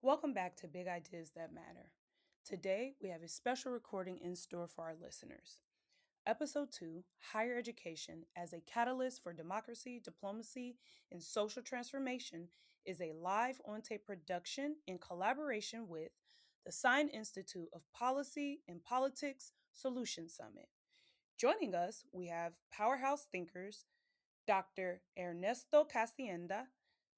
Welcome back to Big Ideas That Matter. Today, we have a special recording in store for our listeners. Episode 2, Higher Education as a Catalyst for Democracy, Diplomacy, and Social Transformation, is a live on-tape production in collaboration with the SINE Institute of Policy and Politics Solution Summit. Joining us, we have powerhouse thinkers Dr. Ernesto Castañeda,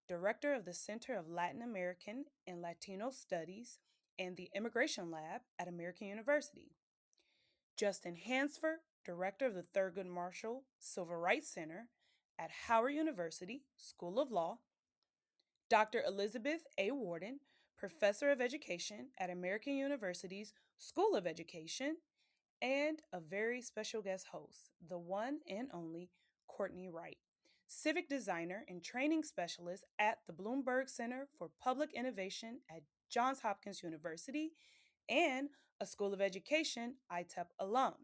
Director of the Center of Latin American and Latino Studies and the Immigration Lab at American University. Justin Hansford, Director of the Thurgood Marshall Civil Rights Center at Howard University School of Law. Dr. Elizabeth A. Worden, Professor of Education at American University's School of Education, and a very special guest host, the one and only Courtney Wright, Civic Designer and Training Specialist at the Bloomberg Center for Public Innovation at Johns Hopkins University and a School of Education ITEP alum.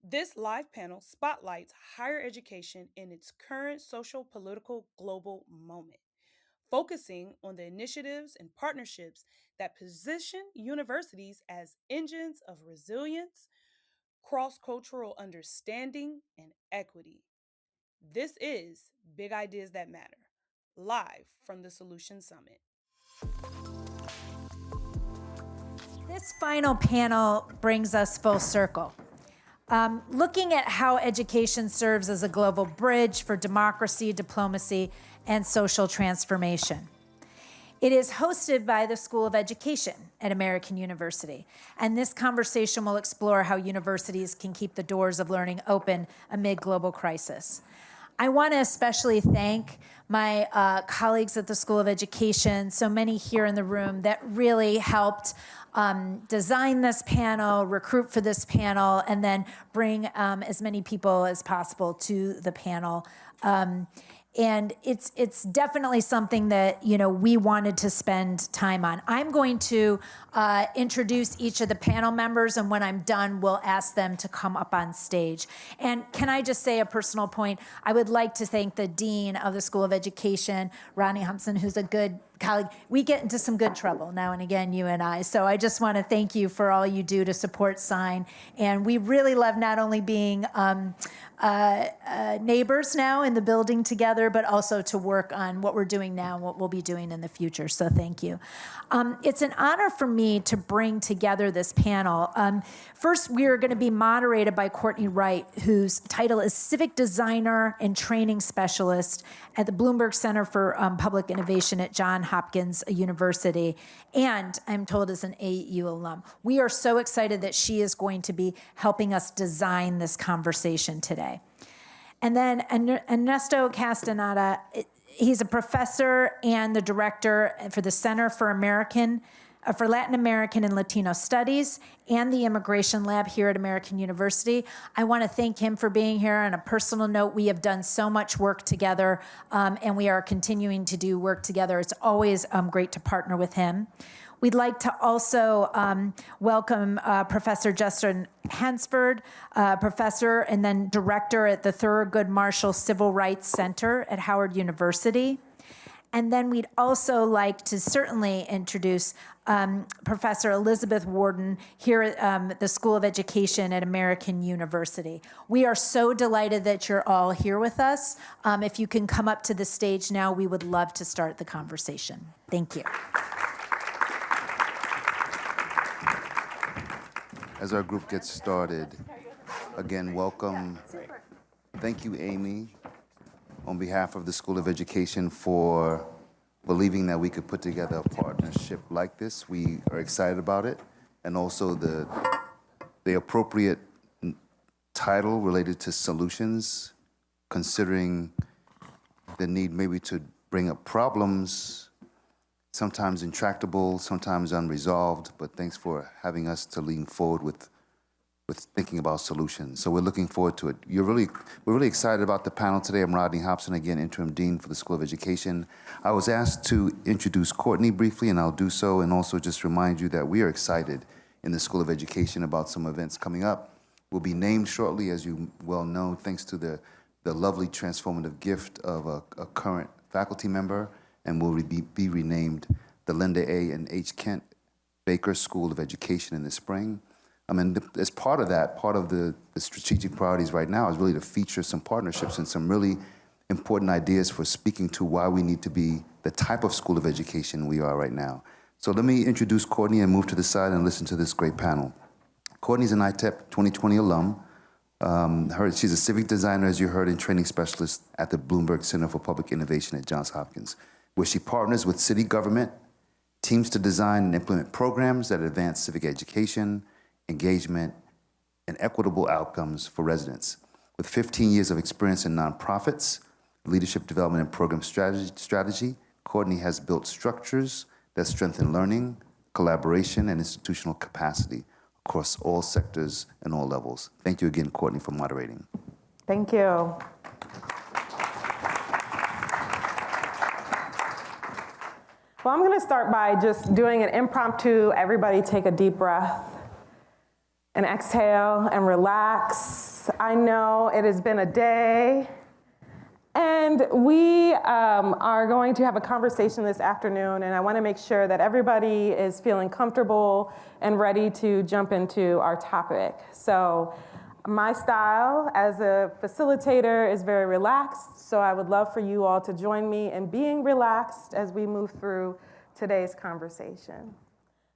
This live panel spotlights higher education in its current social, political, global moment, focusing on the initiatives and partnerships that position universities as engines of resilience, cross-cultural understanding, and equity. This is Big Ideas That Matter, live from the Solution Summit. This final panel brings us full circle. Looking at how education serves as a global bridge for democracy, diplomacy, and social transformation. It is hosted by the School of Education at American University, and this conversation will explore how universities can keep the doors of learning open amid global crisis. I want to especially thank my colleagues at the School of Education, so many here in the room that really helped design this panel, recruit for this panel, and then bring as many people as possible to the panel. And it's definitely something that, we wanted to spend time on. I'm going to introduce each of the panel members, and when I'm done, we'll ask them to come up on stage. And can I just say a personal point? I would like to thank the Dean of the School of Education, Ronnie Humpson, who's a good colleague. We get into some good trouble now and again, you and I. So I just want to thank you for all you do to support SINE. And we really love not only being neighbors now in the building together, but also to work on what we're doing now and what we'll be doing in the future. So thank you. It's an honor for me to bring together this panel. First, we are going to be moderated by Courtney Wright, whose title is Civic Designer and Training Specialist at the Bloomberg Center for Public Innovation at Johns Hopkins University, and I'm told is an AU alum. We are so excited that she is going to be helping us design this conversation today. And then Ernesto Castañeda, he's a professor and the director for the Center for Latin American and Latino Studies and the Immigration Lab here at American University. I want to thank him for being here. On a personal note, we have done so much work together, and we are continuing to do work together. It's always great to partner with him. We'd like to also welcome Professor Justin Hansford, professor and then director at the Thurgood Marshall Civil Rights Center at Howard University. And then we'd also like to certainly introduce Professor Elizabeth Worden here at the School of Education at American University. We are so delighted that you're all here with us. If you can come up to the stage now, we would love to start the conversation. Thank you. As our group gets started, again, welcome. Thank you, Amy, on behalf of the School of Education for believing that we could put together a partnership like this. We are excited about it, and also the appropriate title related to solutions, considering the need maybe to bring up problems, sometimes intractable, sometimes unresolved, but thanks for having us to lean forward with thinking about solutions. So we're looking forward to it. We're really excited about the panel today. I'm Rodney Hobson, again, Interim Dean for the School of Education. I was asked to introduce Courtney briefly, and I'll do so, and also just remind you that we are excited in the School of Education about some events coming up. We'll be named shortly, as you well know, thanks to the lovely transformative gift of a current faculty member, and will be renamed the Linda A. and H. Kent Baker School of Education in the spring. As part of that, part of the strategic priorities right now is really to feature some partnerships and some really important ideas for speaking to why we need to be the type of school of education we are right now. So let me introduce Courtney and move to the side and listen to this great panel. Courtney's an ITEP 2020 alum. She's a civic designer, as you heard, and training specialist at the Bloomberg Center for Public Innovation at Johns Hopkins, where she partners with city government, teams to design and implement programs that advance civic education, engagement, and equitable outcomes for residents. With 15 years of experience in nonprofits, leadership development and program strategy, Courtney has built structures that strengthen learning, collaboration, and institutional capacity across all sectors and all levels. Thank you again, Courtney, for moderating. Thank you. Well, I'm going to start by just doing an impromptu, everybody take a deep breath and exhale and relax. I know it has been a day, and we are going to have a conversation this afternoon, and I want to make sure that everybody is feeling comfortable and ready to jump into our topic. So my style as a facilitator is very relaxed, so I would love for you all to join me in being relaxed as we move through today's conversation.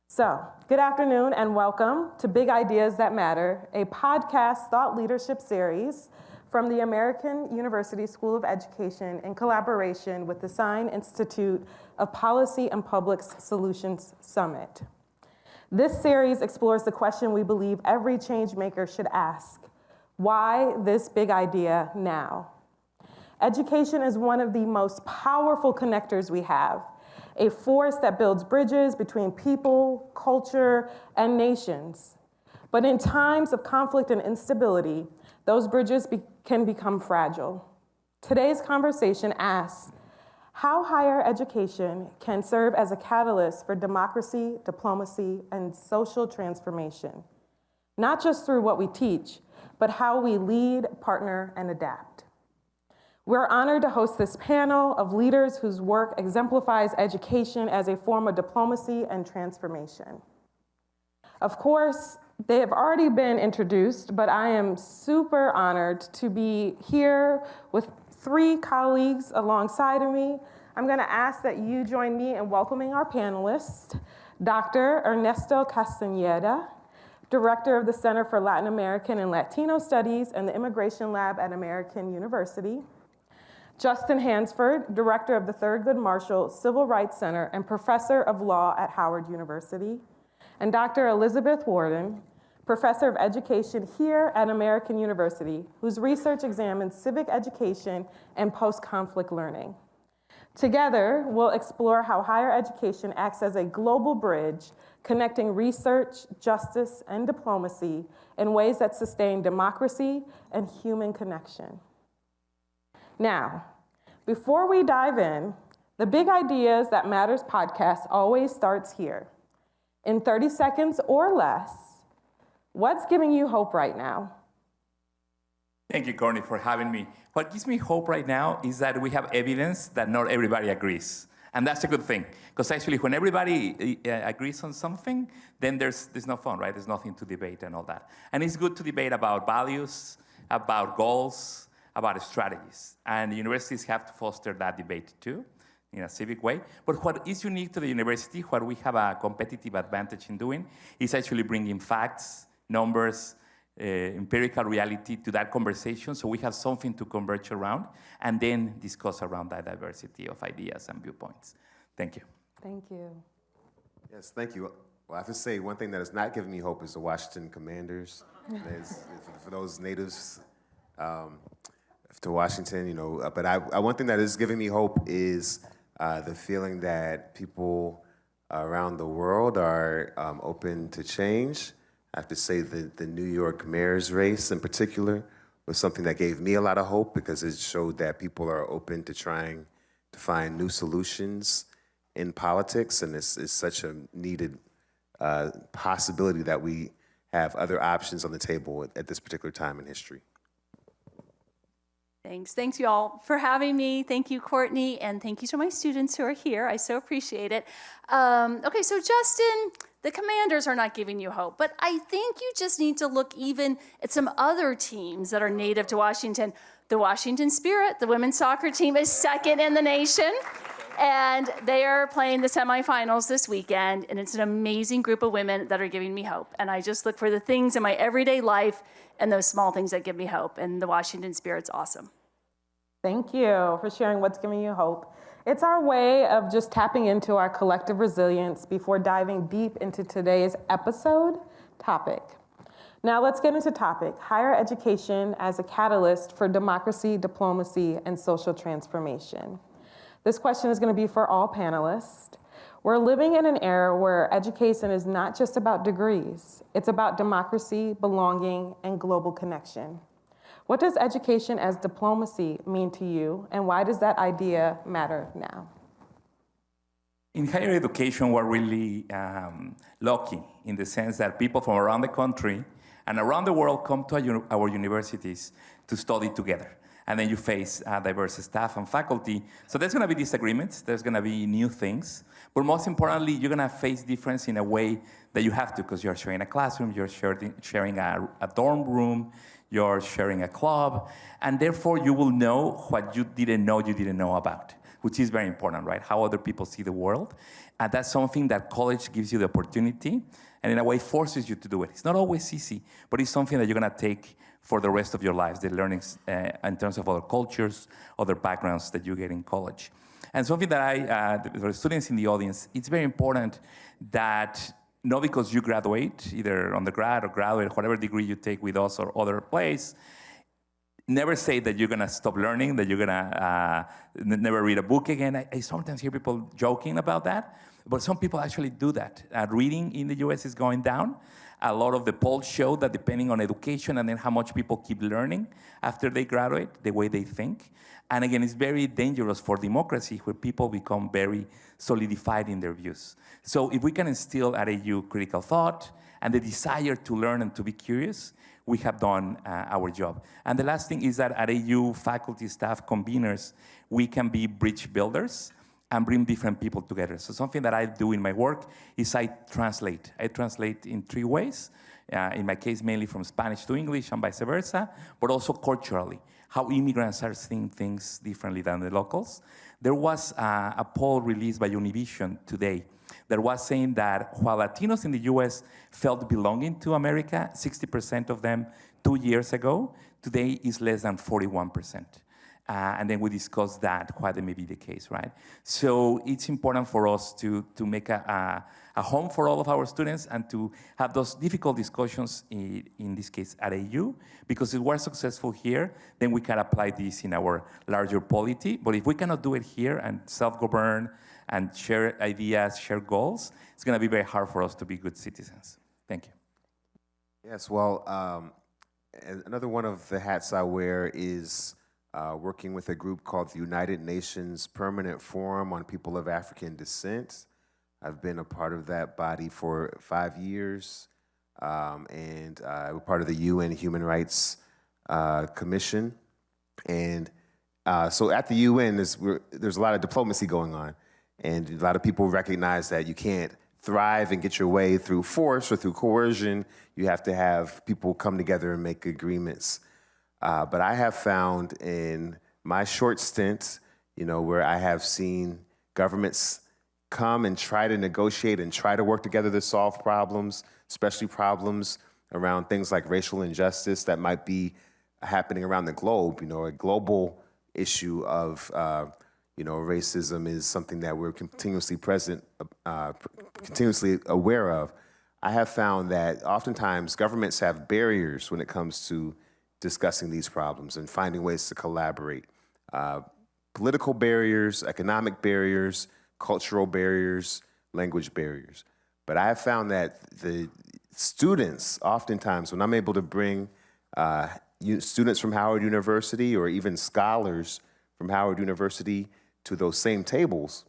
So, good afternoon and welcome to Big Ideas That Matter, a podcast thought leadership series from the American University School of Education in collaboration with the SINE Institute of Policy and Public Solutions Summit. This series explores the question we believe every change maker should ask: why this big idea now? Education is one of the most powerful connectors we have, a force that builds bridges between people, culture, and nations. But in times of conflict and instability, those bridges can become fragile. Today's conversation asks how higher education can serve as a catalyst for democracy, diplomacy, and social transformation, not just through what we teach, but how we lead, partner, and adapt. We're honored to host this panel of leaders whose work exemplifies education as a form of diplomacy and transformation. Of course, they have already been introduced, but I am super honored to be here with three colleagues alongside of me. I'm going to ask that you join me in welcoming our panelists: Dr. Ernesto Castañeda, Director of the Center for Latin American and Latino Studies and the Immigration Lab at American University; Justin Hansford, Director of the Thurgood Marshall Civil Rights Center and Professor of Law at Howard University; and Dr. Elizabeth Worden, Professor of Education here at American University, whose research examines civic education and post-conflict learning. Together, we'll explore how higher education acts as a global bridge, connecting research, justice, and diplomacy in ways that sustain democracy and human connection. Now, before we dive in, the Big Ideas That Matters podcast always starts here. In 30 seconds or less, what's giving you hope right now? Thank you, Courtney, for having me. What gives me hope right now is that we have evidence that not everybody agrees. And that's a good thing, because actually when everybody agrees on something, then there's no fun, right? There's nothing to debate and all that. And it's good to debate about values, about goals, about strategies. And universities have to foster that debate too, in a civic way. But what is unique to the university, what we have a competitive advantage in doing, is actually bringing facts, numbers, empirical reality to that conversation, so we have something to converge around and then discuss around that diversity of ideas and viewpoints. Thank you. Thank you. Yes, thank you. Well, I have to say, one thing that has not given me hope is the Washington Commanders. For those natives to Washington, you know, but one thing that is giving me hope is the feeling that people around the world are open to change. I have to say that the New York mayor's race in particular was something that gave me a lot of hope, because it showed that people are open to trying to find new solutions in politics, and it's such a needed possibility that we have other options on the table at this particular time in history. Thanks you all for having me. Thank you, Courtney, and thank you to my students who are here. I so appreciate it. Okay, so Justin, the Commanders are not giving you hope, but I think you just need to look even at some other teams that are native to Washington. The Washington Spirit, the women's soccer team, is second in the nation, and they are playing the semifinals this weekend, and it's an amazing group of women that are giving me hope. And I just look for the things in my everyday life and those small things that give me hope, and the Washington Spirit's awesome. Thank you for sharing what's giving you hope. It's our way of just tapping into our collective resilience before diving deep into today's episode topic. Now let's get into topic, higher education as a catalyst for democracy, diplomacy, and social transformation. This question is going to be for all panelists. We're living in an era where education is not just about degrees. It's about democracy, belonging, and global connection. What does education as diplomacy mean to you, and why does that idea matter now? In higher education, we're really lucky in the sense that people from around the country and around the world come to our universities to study together. And then you face diverse staff and faculty. So there's gonna be disagreements, there's gonna be new things, but most importantly, you're gonna face difference in a way that you have to, because you're sharing a classroom, you're sharing a dorm room, you're sharing a club, and therefore you will know what you didn't know about, which is very important, right? How other people see the world. And that's something that college gives you the opportunity, and in a way forces you to do it. It's not always easy, but it's something that you're gonna take for the rest of your lives, the learnings in terms of other cultures, other backgrounds that you get in college. And something that for students in the audience, it's very important that not because you graduate, either undergrad or graduate, whatever degree you take with us or other place, never say that you're gonna stop learning, that you're gonna never read a book again. I sometimes hear people joking about that, but some people actually do that. Reading in the US is going down. A lot of the polls show that depending on education and then how much people keep learning after they graduate, the way they think. And again, it's very dangerous for democracy where people become very solidified in their views. So if we can instill at AU critical thought and the desire to learn and to be curious, we have done our job. And the last thing is that at AU, faculty, staff, conveners, we can be bridge builders and bring different people together. So something that I do in my work is I translate. I translate in 3 ways. In my case, mainly from Spanish to English and vice versa, but also culturally, how immigrants are seeing things differently than the locals. There was a poll released by Univision today that was saying that while Latinos in the US felt belonging to America, 60% of them 2 years ago, today is less than 41%. And then we discussed that, why that may be the case, right? So it's important for us to make a home for all of our students and to have those difficult discussions, in this case at AU, because if we're successful here, then we can apply this in our larger polity. But if we cannot do it here and self-govern and share ideas, share goals, it's gonna be very hard for us to be good citizens. Thank you. Yes, well, another one of the hats I wear is working with a group called the United Nations Permanent Forum on People of African Descent. I've been a part of that body for 5 years, and we're part of the UN Human Rights Commission. And so at the UN, there's a lot of diplomacy going on, and a lot of people recognize that you can't thrive and get your way through force or through coercion. You have to have people come together and make agreements. But I have found in my short stint, where I have seen governments come and try to negotiate and try to work together to solve problems, especially problems around things like racial injustice that might be happening around the globe. A global issue of racism is something that we're continuously aware of. I have found that oftentimes governments have barriers when it comes to discussing these problems and finding ways to collaborate. Political barriers, economic barriers, cultural barriers, language barriers. But I have found that the students, oftentimes, when I'm able to bring students from Howard University or even scholars from Howard University to those same tables,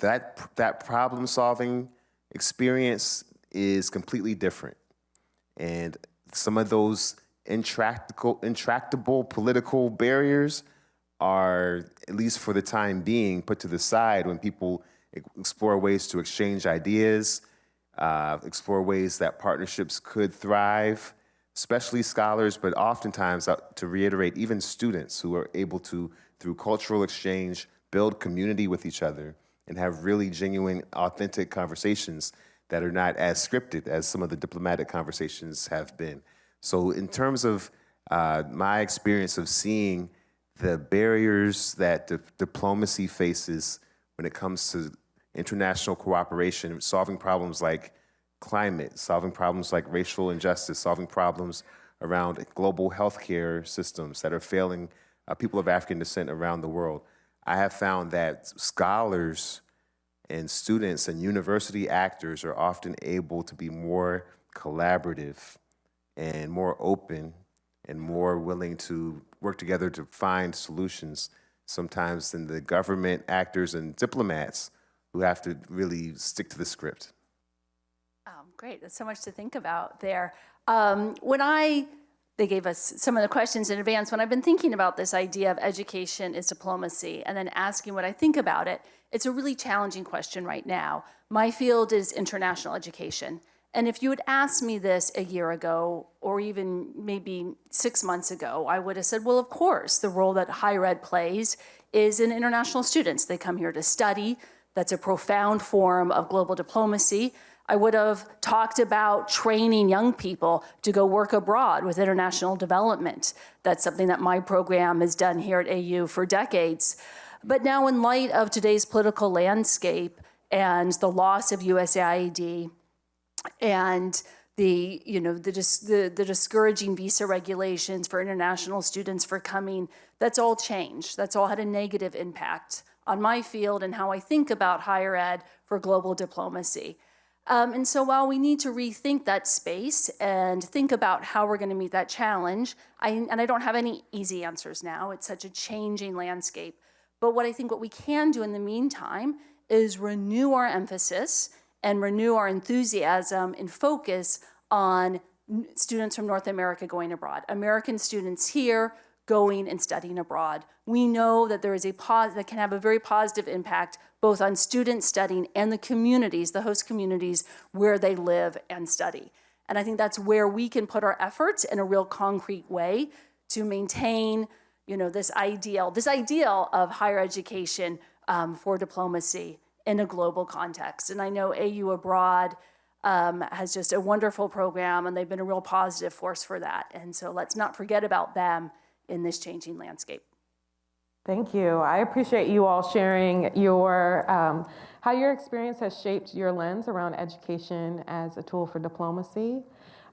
that problem-solving experience is completely different. And some of those intractable political barriers are, at least for the time being, put to the side when people explore ways to exchange ideas, explore ways that partnerships could thrive, especially scholars, but oftentimes, to reiterate, even students who are able to, through cultural exchange, build community with each other and have really genuine, authentic conversations that are not as scripted as some of the diplomatic conversations have been. So in terms of my experience of seeing the barriers that diplomacy faces when it comes to international cooperation, solving problems like climate, solving problems like racial injustice, solving problems around global healthcare systems that are failing people of African descent around the world, I have found that scholars and students and university actors are often able to be more collaborative and more open and more willing to work together to find solutions sometimes than the government actors and diplomats who have to really stick to the script. Great, that's so much to think about there. They gave us some of the questions in advance. When I've been thinking about this idea of education is diplomacy and then asking what I think about it, it's a really challenging question right now. My field is international education. And if you had asked me this a year ago, or even maybe 6 months ago, I would have said, well, of course, the role that higher ed plays is in international students. They come here to study. That's a profound form of global diplomacy. I would have talked about training young people to go work abroad with international development. That's something that my program has done here at AU for decades. But now, in light of today's political landscape and the loss of USAID and the discouraging visa regulations for international students for coming, that's all changed. That's all had a negative impact on my field and how I think about higher ed for global diplomacy. And so while we need to rethink that space and think about how we're going to meet that challenge, I don't have any easy answers now. It's such a changing landscape. But what we can do in the meantime is renew our emphasis and renew our enthusiasm and focus on students from North America going abroad, American students here going and studying abroad. We know that there is that can have a very positive impact both on students studying and the communities, the host communities where they live and study. And I think that's where we can put our efforts in a real concrete way to maintain, this ideal of higher education for diplomacy in a global context. And I know AU Abroad has just a wonderful program, and they've been a real positive force for that. And so let's not forget about them in this changing landscape. Thank you. I appreciate you all sharing your how your experience has shaped your lens around education as a tool for diplomacy.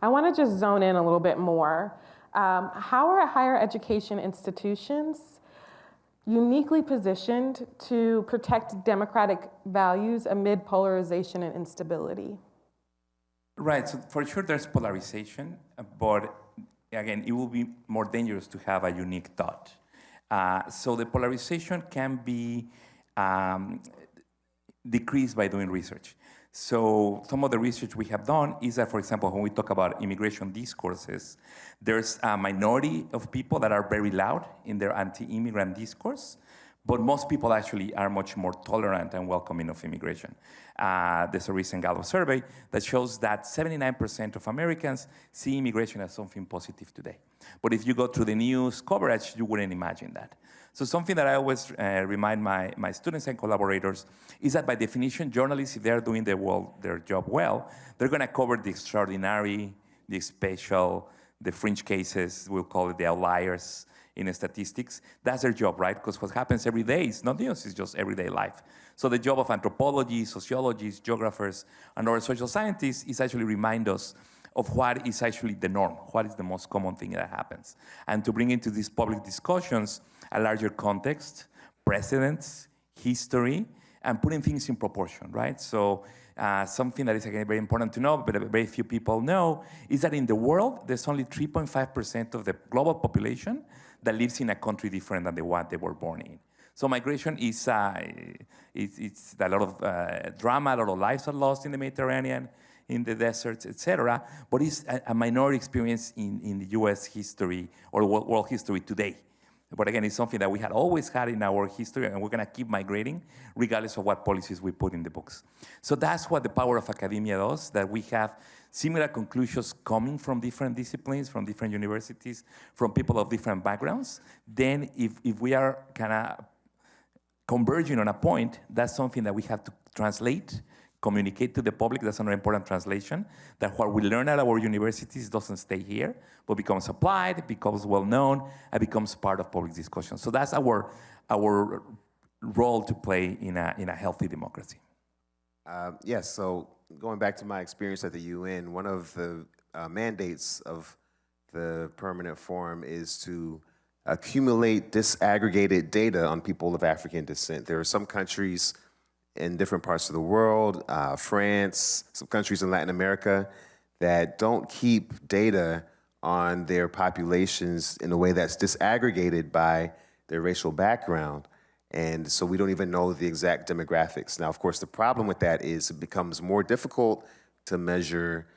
I want to just zone in a little bit more. How are higher education institutions uniquely positioned to protect democratic values amid polarization and instability? Right, so for sure there's polarization, but again, it will be more dangerous to have a unique thought. So the polarization can be decreased by doing research. So some of the research we have done is that, for example, when we talk about immigration discourses, there's a minority of people that are very loud in their anti-immigrant discourse, but most people actually are much more tolerant and welcoming of immigration. There's a recent Gallup survey that shows that 79% of Americans see immigration as something positive today. But if you go through the news coverage, you wouldn't imagine that. So something that I always remind my students and collaborators is that by definition, journalists, if they're doing their job well, they're gonna cover the extraordinary, the special, the fringe cases, we'll call it the outliers in statistics. That's their job, right? Because what happens every day is not news, it's just everyday life. So the job of anthropologists, sociologists, geographers, and other social scientists is actually remind us of what is actually the norm, what is the most common thing that happens. And to bring into these public discussions a larger context, precedents, history, and putting things in proportion, right? So something that is again very important to know, but very few people know, is that in the world, there's only 3.5% of the global population that lives in a country different than the one they were born in. So migration is it's a lot of drama, a lot of lives are lost in the Mediterranean. in the deserts, etc. But it's a minority experience in the U.S. history or world history today. But again, it's something that we had always had in our history, and we're going to keep migrating regardless of what policies we put in the books. So that's what the power of academia does, that we have similar conclusions coming from different disciplines, from different universities, from people of different backgrounds. Then if we are kind of converging on a point, that's something that we have to translate, communicate to the public. That's another important translation, that what we learn at our universities doesn't stay here, but becomes applied, becomes well-known, and becomes part of public discussion. So that's our role to play in a healthy democracy. Yes, so going back to my experience at the UN, one of the mandates of the Permanent Forum is to accumulate disaggregated data on people of African descent. There are some countries in different parts of the world, France, some countries in Latin America, that don't keep data on their populations in a way that's disaggregated by their racial background. And so we don't even know the exact demographics. Now, of course, the problem with that is it becomes more difficult to measure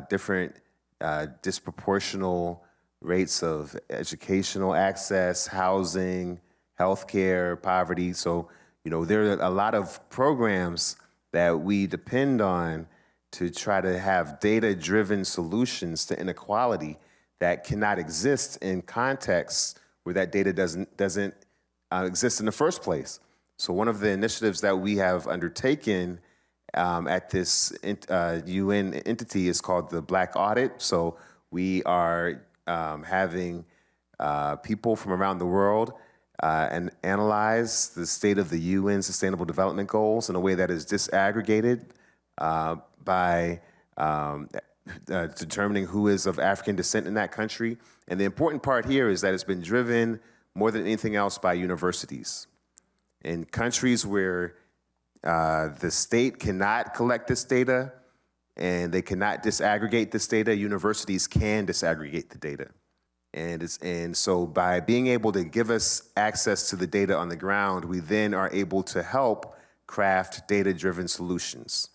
different disproportional rates of educational access, housing, healthcare, poverty. So, you know, there are a lot of programs that we depend on to try to have data-driven solutions to inequality that cannot exist in contexts where that data doesn't exist in the first place. So one of the initiatives that we have undertaken at this UN entity is called the Black Audit. So we are having people from around the world and analyze the state of the UN Sustainable Development Goals in a way that is disaggregated by determining who is of African descent in that country. And the important part here is that it's been driven more than anything else by universities. In countries where the state cannot collect this data and they cannot disaggregate this data, universities can disaggregate the data. And so by being able to give us access to the data on the ground, we then are able to help craft data-driven solutions.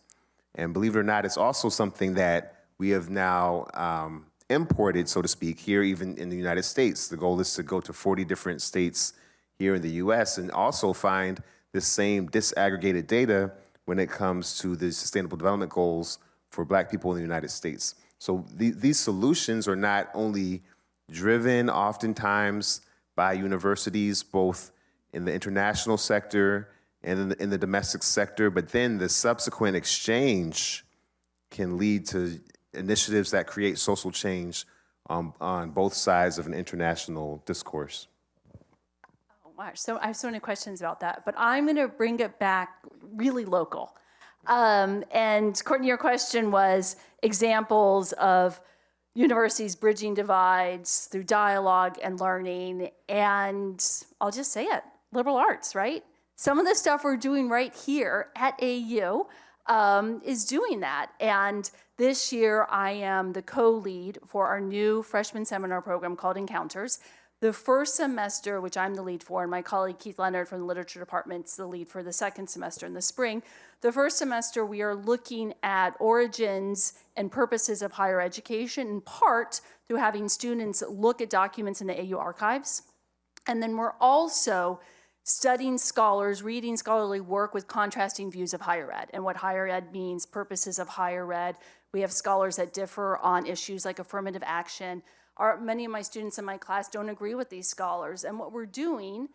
And believe it or not, it's also something that we have now imported, so to speak, here even in the United States. The goal is to go to 40 different states here in the US and also find the same disaggregated data when it comes to the Sustainable Development Goals for Black people in the United States. So these solutions are not only driven oftentimes by universities, both in the international sector and in the domestic sector, but then the subsequent exchange can lead to initiatives that create social change on both sides of an international discourse. Oh, wow. So I have so many questions about that, but I'm going to bring it back really local. And Courtney, your question was examples of universities bridging divides through dialogue and learning, and I'll just say it, liberal arts, right? Some of the stuff we're doing right here at AU is doing that. And this year, I am the co-lead for our new freshman seminar program called Encounters. The first semester, which I'm the lead for, and my colleague Keith Leonard from the Literature Department is the lead for the second semester in the spring. The first semester, we are looking at origins and purposes of higher education, in part through having students look at documents in the AU archives. And then we're also studying scholars, reading scholarly work with contrasting views of higher ed and what higher ed means, purposes of higher ed. We have scholars that differ on issues like affirmative action. Many of my students in my class don't agree with these scholars. And what we're doing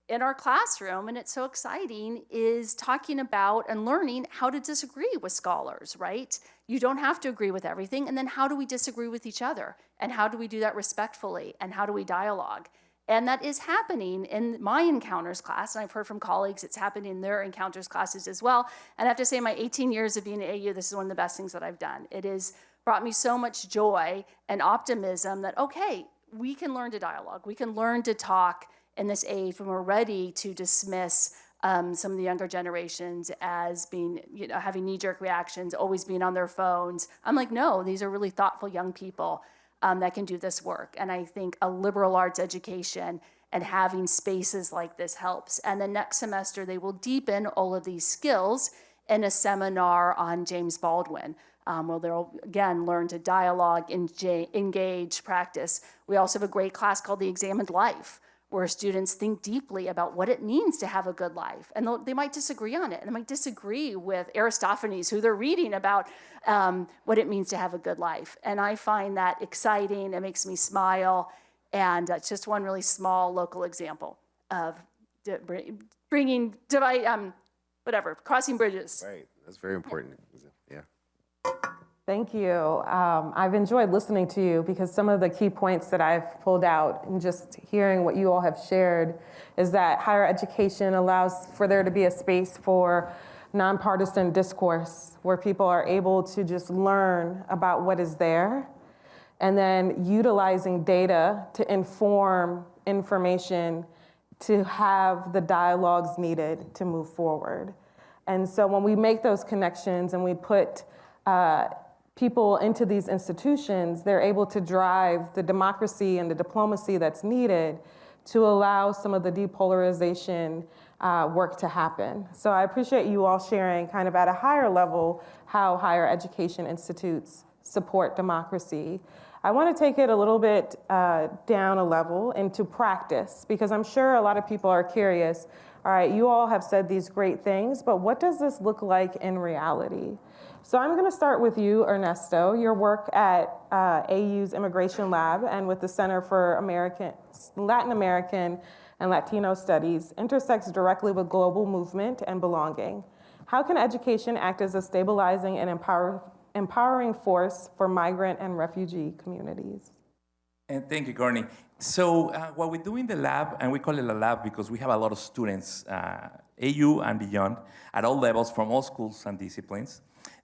in our classroom, and it's so exciting, is talking about and learning how to disagree with scholars, right? You don't have to agree with everything. And then how do we disagree with each other? And how do we do that respectfully? And how do we dialogue? And that is happening in my Encounters class, and I've heard from colleagues it's happening in their Encounters classes as well. And I have to say, my 18 years of being at AU, this is one of the best things that I've done. It has brought me so much joy and optimism that, okay, we can learn to dialogue. We can learn to talk in this age when we're ready to dismiss some of the younger generations as being, having knee-jerk reactions, always being on their phones. I'm like, no, these are really thoughtful young people that can do this work. And I think a liberal arts education and having spaces like this helps. And then next semester, they will deepen all of these skills and a seminar on James Baldwin, where they'll, again, learn to dialogue, engage, practice. We also have a great class called The Examined Life, where students think deeply about what it means to have a good life. And they might disagree on it, and they might disagree with Aristophanes, who they're reading about what it means to have a good life. And I find that exciting, it makes me smile, and it's just one really small local example of crossing bridges. Right, that's very important. Yeah. Thank you. I've enjoyed listening to you because some of the key points that I've pulled out and just hearing what you all have shared is that higher education allows for there to be a space for nonpartisan discourse where people are able to just learn about what is there and then utilizing data to inform information to have the dialogues needed to move forward. And so when we make those connections and we put people into these institutions, they're able to drive the democracy and the diplomacy that's needed to allow some of the depolarization work to happen. So I appreciate you all sharing kind of at a higher level how higher education institutes support democracy. I want to take it a little bit down a level into practice, because I'm sure a lot of people are curious. All right, you all have said these great things, but what does this look like in reality? So I'm going to start with you, Ernesto. Your work at AU's Immigration Lab and with the Center for Latin American and Latino Studies intersects directly with global movement and belonging. How can education act as a stabilizing and empowering force for migrant and refugee communities? And thank you, Courtney. So what we do in the lab, and we call it a lab because we have a lot of students, AU and beyond, at all levels from all schools and disciplines,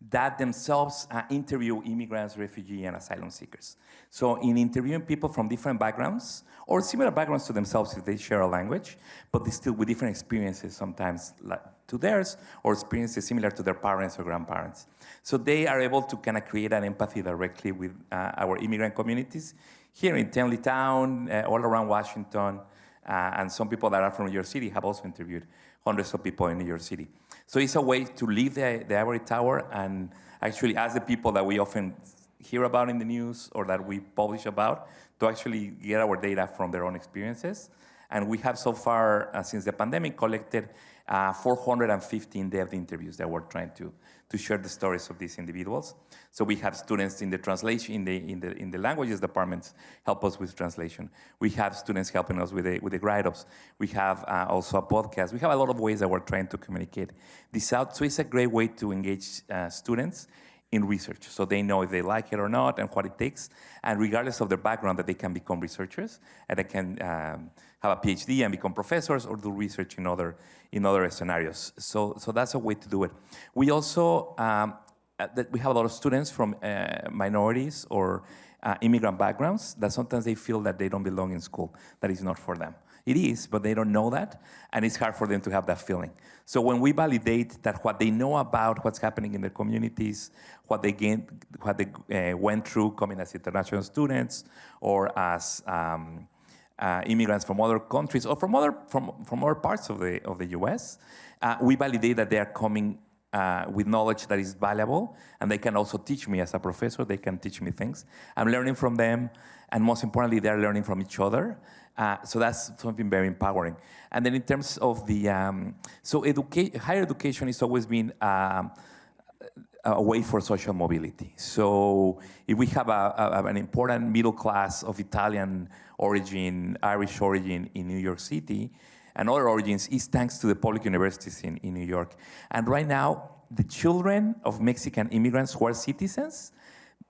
that themselves interview immigrants, refugees, and asylum seekers. So in interviewing people from different backgrounds, or similar backgrounds to themselves if they share a language, but they still with different experiences sometimes to theirs, or experiences similar to their parents or grandparents. So they are able to kind of create an empathy directly with our immigrant communities here in Tenleytown, all around Washington, and some people that are from New York City have also interviewed hundreds of people in New York City. So it's a way to leave the ivory tower and actually ask the people that we often hear about in the news or that we publish about to actually get our data from their own experiences. And we have so far, since the pandemic, collected 415 in-depth interviews that we're trying to share the stories of these individuals. So we have students in the translation, in the languages departments help us with translation. We have students helping us with the write-ups. We have also a podcast. We have a lot of ways that we're trying to communicate this out. So it's a great way to engage students in research, so they know if they like it or not and what it takes, and regardless of their background, that they can become researchers and they can have a PhD and become professors or do research in other scenarios. So that's a way to do it. We also we have a lot of students from minorities or immigrant backgrounds that sometimes they feel that they don't belong in school, that is not for them. It is, but they don't know that, and it's hard for them to have that feeling. So when we validate that what they know about what's happening in their communities, what they went through coming as international students or as immigrants from other countries or from other parts of the U.S., we validate that they are coming with knowledge that is valuable, and they can also teach me as a professor. They can teach me things. I'm learning from them, and most importantly, they're learning from each other. So that's something very empowering. And then in terms of the, higher education has always been a way for social mobility. So if we have an important middle class of Italian origin, Irish origin in New York City, and other origins, is thanks to the public universities in New York. And right now, the children of Mexican immigrants who are citizens,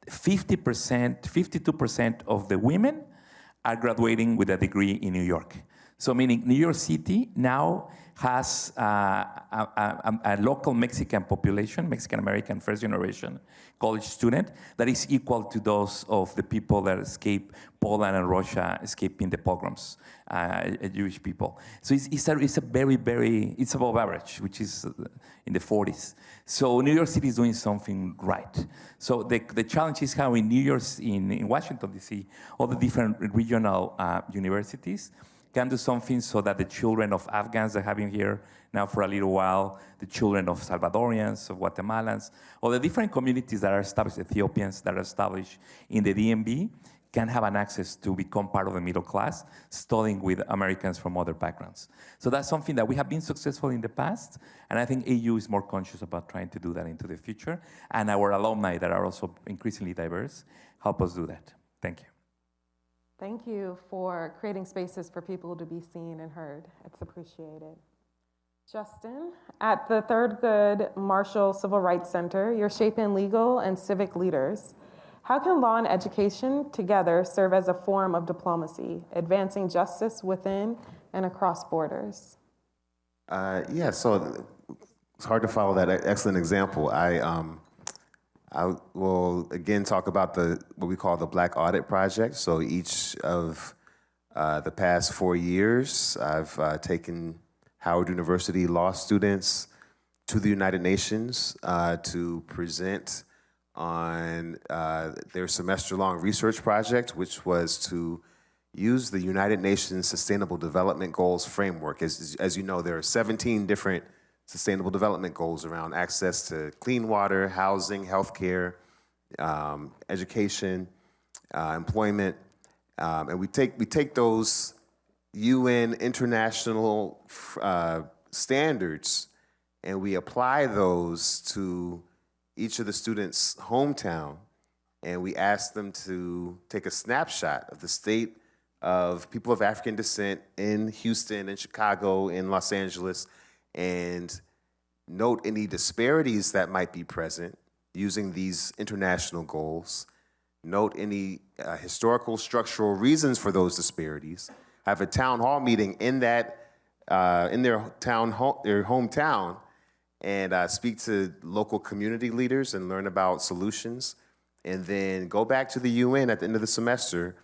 50%, 52% of the women are graduating with a degree in New York. So meaning New York City now has a local Mexican population, Mexican-American first generation college student, that is equal to those of the people that escaped Poland and Russia, escaping the pogroms, Jewish people. So it's a very, very, it's above average, which is in the 40s. So New York City is doing something right. So the challenge is how in New York, in Washington, D.C., all the different regional universities can do something so that the children of Afghans that have been here now for a little while, the children of Salvadorians, of Guatemalans, or the different communities that are established, Ethiopians that are established in the DMV, can have an access to become part of the middle class, studying with Americans from other backgrounds. So that's something that we have been successful in the past, and I think AU is more conscious about trying to do that into the future, and our alumni that are also increasingly diverse help us do that. Thank you. Thank you for creating spaces for people to be seen and heard. It's appreciated. Justin, at the Thurgood Marshall Civil Rights Center, you're shaping legal and civic leaders. How can law and education together serve as a form of diplomacy, advancing justice within and across borders? Yeah, so it's hard to follow that excellent example. I will again talk about what we call the Black Audit Project. So each of the past 4 years, I've taken Howard University law students to the United Nations to present on their semester-long research project, which was to use the United Nations Sustainable Development Goals framework. As you know, there are 17 different Sustainable Development Goals around access to clean water, housing, healthcare, education, employment, and we take those UN international standards and we apply those to each of the students' hometown, and we ask them to take a snapshot of the state of people of African descent in Houston, in Chicago, in Los Angeles, and note any disparities that might be present using these international goals, note any historical structural reasons for those disparities, have a town hall meeting in their hometown, and speak to local community leaders and learn about solutions, and then go back to the UN at the end of the semester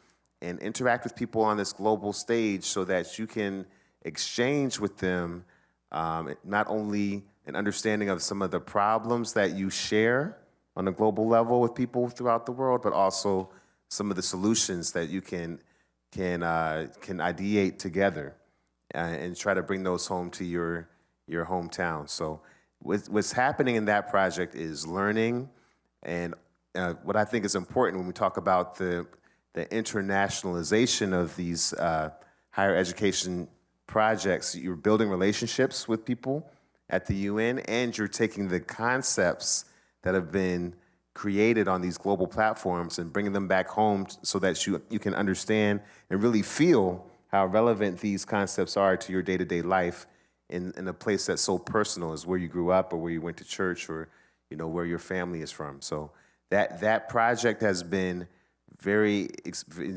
and interact with people on this global stage so that you can exchange with them not only an understanding of some of the problems that you share on a global level with people throughout the world, but also some of the solutions that you can ideate together and try to bring those home to your hometown. So what's happening in that project is learning, and what I think is important when we talk about the internationalization of these higher education projects, you're building relationships with people at the UN, and you're taking the concepts that have been created on these global platforms and bringing them back home so that you can understand and really feel how relevant these concepts are to your day-to-day life in a place that's so personal as where you grew up or where you went to church or where your family is from. So that project has been very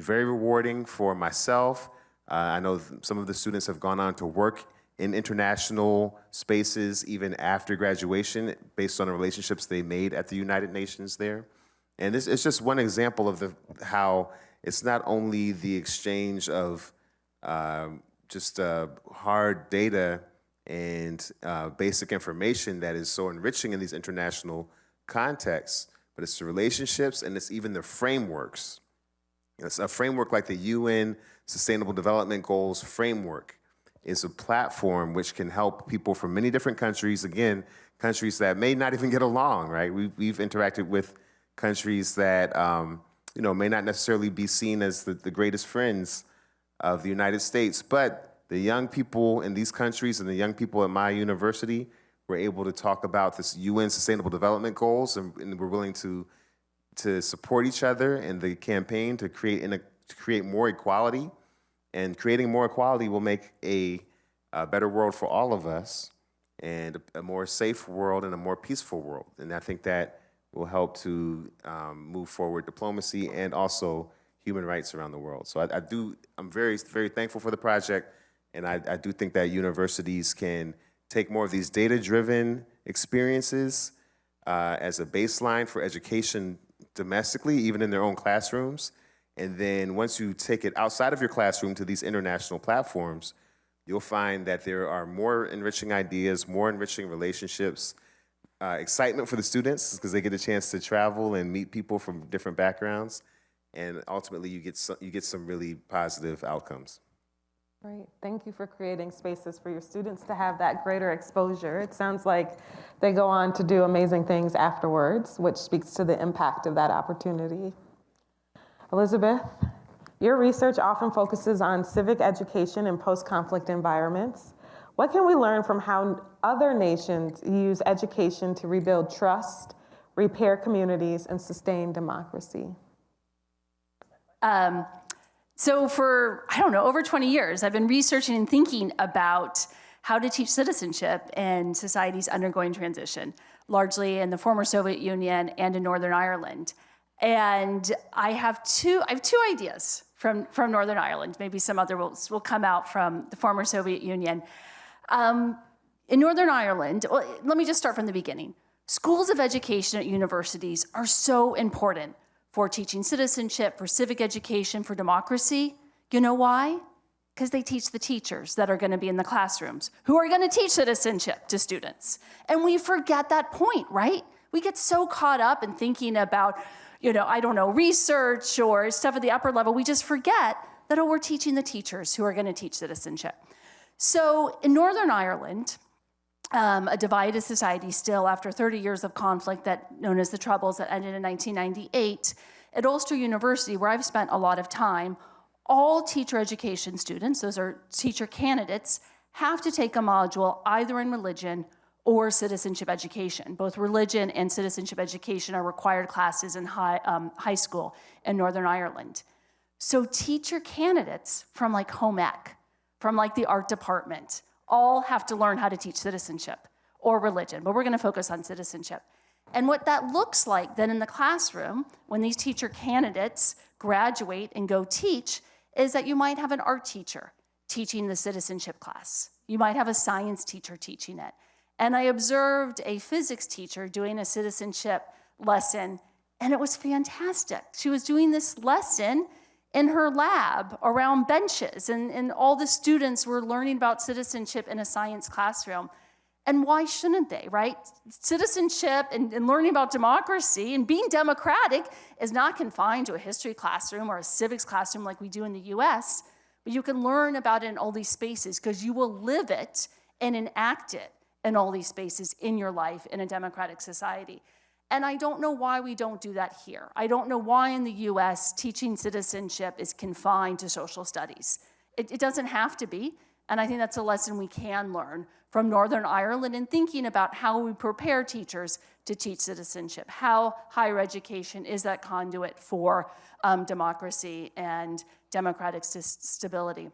rewarding for myself. I know some of the students have gone on to work in international spaces even after graduation based on the relationships they made at the United Nations there. And this is just one example of how it's not only the exchange of just hard data and basic information that is so enriching in these international contexts, but it's the relationships and it's even the frameworks. It's a framework like the UN Sustainable Development Goals framework is a platform which can help people from many different countries, again, countries that may not even get along, right? We've interacted with countries that may not necessarily be seen as the greatest friends of the United States, but the young people in these countries and the young people at my university were able to talk about this UN Sustainable Development Goals, and we're willing to support each other in the campaign to create more equality. And creating more equality will make a better world for all of us, and a more safe world and a more peaceful world. And I think that will help to move forward diplomacy and also human rights around the world. So I'm very, very thankful for the project, and I do think that universities can take more of these data-driven experiences as a baseline for education domestically, even in their own classrooms. And then once you take it outside of your classroom to these international platforms, you'll find that there are more enriching ideas, more enriching relationships, excitement for the students because they get a chance to travel and meet people from different backgrounds, and ultimately you get some really positive outcomes. Great. Thank you for creating spaces for your students to have that greater exposure. It sounds like they go on to do amazing things afterwards, which speaks to the impact of that opportunity. Elizabeth, your research often focuses on civic education in post-conflict environments. What can we learn from how other nations use education to rebuild trust, repair communities, and sustain democracy? So for, I don't know, over 20 years, I've been researching and thinking about how to teach citizenship in societies undergoing transition, largely in the former Soviet Union and in Northern Ireland. And I have two ideas from Northern Ireland. Maybe some other will come out from the former Soviet Union. In Northern Ireland, well, let me just start from the beginning. Schools of education at universities are so important for teaching citizenship, for civic education, for democracy. You know why? Because they teach the teachers that are going to be in the classrooms, who are going to teach citizenship to students. And we forget that point, right? We get so caught up in thinking about, research or stuff at the upper level. We just forget that, we're teaching the teachers who are going to teach citizenship. So in Northern Ireland, a divided society still after 30 years of conflict known as the Troubles that ended in 1998, at Ulster University, where I've spent a lot of time, all teacher education students, those are teacher candidates, have to take a module either in religion or citizenship education. Both religion and citizenship education are required classes in high school in Northern Ireland. So teacher candidates from like home ec, from like the art department, all have to learn how to teach citizenship or religion, but we're going to focus on citizenship. And what that looks like then in the classroom, when these teacher candidates graduate and go teach, is that you might have an art teacher teaching the citizenship class. You might have a science teacher teaching it. And I observed a physics teacher doing a citizenship lesson, and it was fantastic. She was doing this lesson in her lab around benches, and all the students were learning about citizenship in a science classroom. And why shouldn't they, right? Citizenship and learning about democracy and being democratic is not confined to a history classroom or a civics classroom like we do in the US, but you can learn about it in all these spaces because you will live it and enact it in all these spaces in your life in a democratic society. And I don't know why we don't do that here. I don't know why in the US teaching citizenship is confined to social studies. It doesn't have to be, and I think that's a lesson we can learn from Northern Ireland in thinking about how we prepare teachers to teach citizenship, how higher education is that conduit for democracy and democratic stability.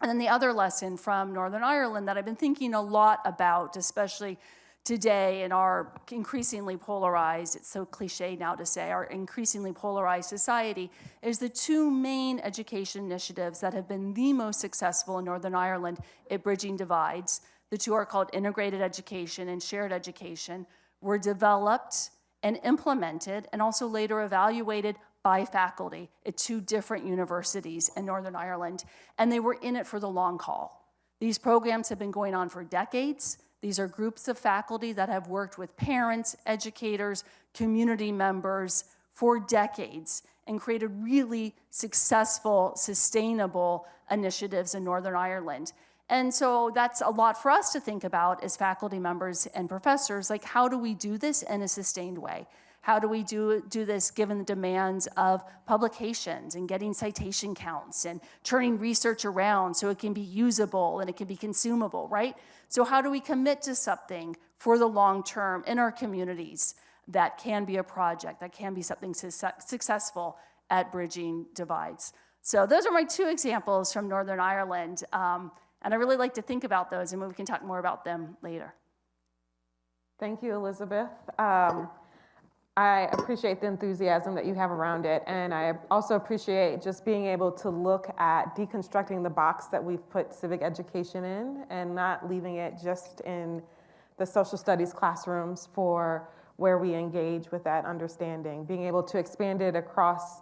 And then the other lesson from Northern Ireland that I've been thinking a lot about, especially today in our increasingly polarized, it's so cliche now to say, our increasingly polarized society, is the two main education initiatives that have been the most successful in Northern Ireland at bridging divides. The two are called integrated education and shared education, were developed and implemented and also later evaluated by faculty at two different universities in Northern Ireland, and they were in it for the long haul. These programs have been going on for decades. These are groups of faculty that have worked with parents, educators, community members for decades and created really successful, sustainable initiatives in Northern Ireland. And so that's a lot for us to think about as faculty members and professors, like how do we do this in a sustained way? How do we do this given the demands of publications and getting citation counts and turning research around so it can be usable and it can be consumable, right? So how do we commit to something for the long term in our communities that can be a project, that can be something successful at bridging divides? So those are my two examples from Northern Ireland, and I really like to think about those, and we can talk more about them later. Thank you, Elizabeth. I appreciate the enthusiasm that you have around it, and I also appreciate just being able to look at deconstructing the box that we've put civic education in and not leaving it just in the social studies classrooms for where we engage with that understanding. Being able to expand it across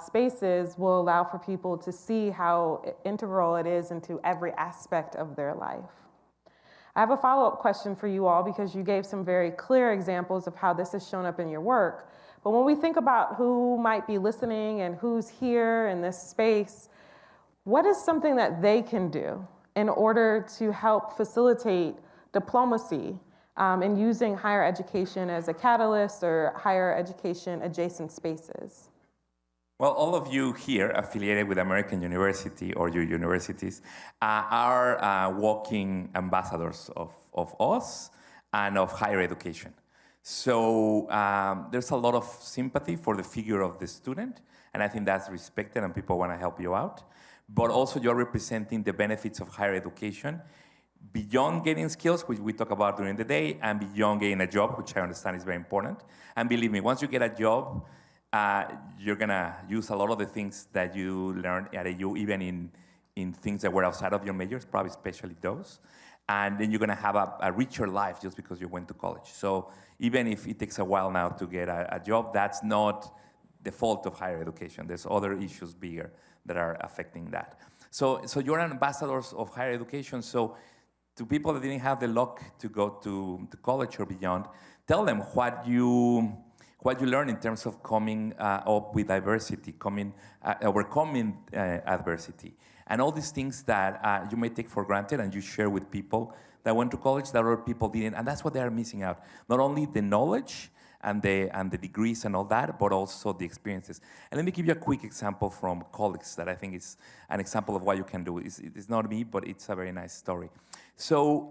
spaces will allow for people to see how integral it is into every aspect of their life. I have a follow-up question for you all because you gave some very clear examples of how this has shown up in your work. But when we think about who might be listening and who's here in this space, what is something that they can do in order to help facilitate diplomacy and using higher education as a catalyst or higher education adjacent spaces? Well, all of you here affiliated with American University or your universities are walking ambassadors of us and of higher education. So there's a lot of sympathy for the figure of the student, and I think that's respected and people want to help you out. But also you're representing the benefits of higher education beyond getting skills, which we talk about during the day, and beyond getting a job, which I understand is very important. And believe me, once you get a job, you're gonna use a lot of the things that you learned at AU, even in things that were outside of your majors, probably especially those. And then you're gonna have a richer life just because you went to college. So even if it takes a while now to get a job, that's not the fault of higher education. There's other issues bigger that are affecting that. So you're ambassadors of higher education. So to people that didn't have the luck to go to college or beyond, tell them what you learn in terms of coming up with diversity, overcoming adversity, and all these things that you may take for granted and you share with people that went to college that other people didn't, and that's what they are missing out. Not only the knowledge and the degrees and all that, but also the experiences. And let me give you a quick example from colleagues that I think is an example of what you can do. It's not me, but it's a very nice story. So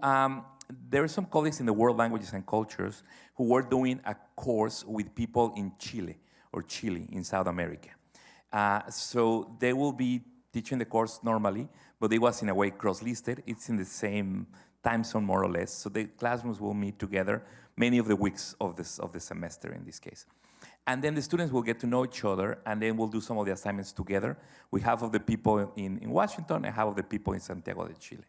there are some colleagues in the World Languages and Cultures who were doing a course with people in Chile in South America. So they will be teaching the course normally, but it was in a way cross-listed. It's in the same time zone, more or less. So the classrooms will meet together many of the weeks of the semester in this case. And then the students will get to know each other, and then we'll do some of the assignments together with half of the people in Washington and half of the people in Santiago de Chile.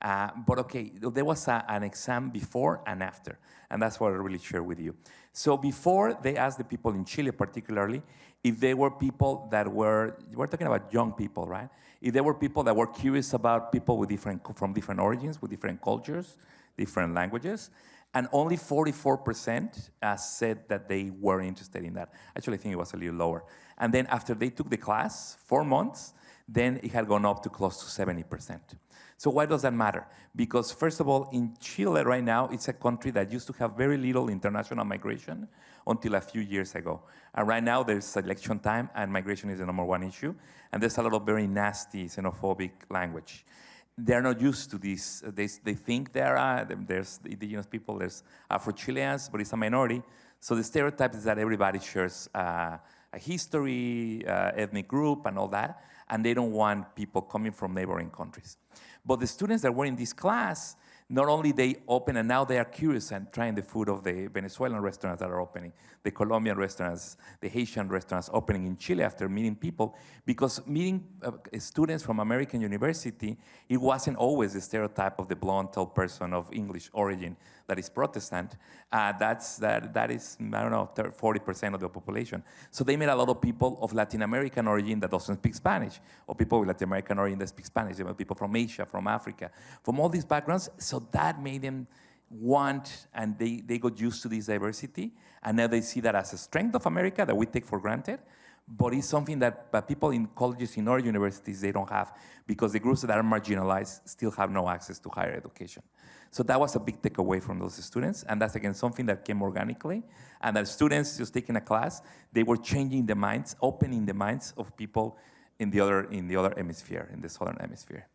But okay, there was an exam before and after, and that's what I really share with you. So before, they asked the people in Chile particularly if they were people that we're talking about young people, right? If they were people that were curious about people with from different origins, with different cultures, different languages, and only 44% said that they were interested in that. Actually, I think it was a little lower. And then after they took the class, 4 months, then it had gone up to close to 70%. So why does that matter? Because first of all, in Chile right now, it's a country that used to have very little international migration until a few years ago. And right now there's election time and migration is the #1 issue. And there's a lot of very nasty xenophobic language. They're not used to this. They think there's indigenous people, there's Afro-Chileans, but it's a minority. So the stereotype is that everybody shares a history, ethnic group, and all that, and they don't want people coming from neighboring countries. But the students that were in this class, not only they open, and now they are curious and trying the food of the Venezuelan restaurants that are opening, the Colombian restaurants, the Haitian restaurants opening in Chile after meeting people, because meeting students from American University, it wasn't always the stereotype of the blonde, tall person of English origin that is Protestant. That is, I don't know, 40% of the population. So they met a lot of people of Latin American origin that doesn't speak Spanish, or people with Latin American origin that speak Spanish. They met people from Asia, from Africa, from all these backgrounds. So that made them want, and they got used to this diversity, and now they see that as a strength of America that we take for granted, but it's something that people in colleges, in our universities, they don't have, because the groups that are marginalized still have no access to higher education. So that was a big takeaway from those students, and that's, again, something that came organically, and that students just taking a class, they were changing the minds, opening the minds of people in the other hemisphere, in the southern hemisphere.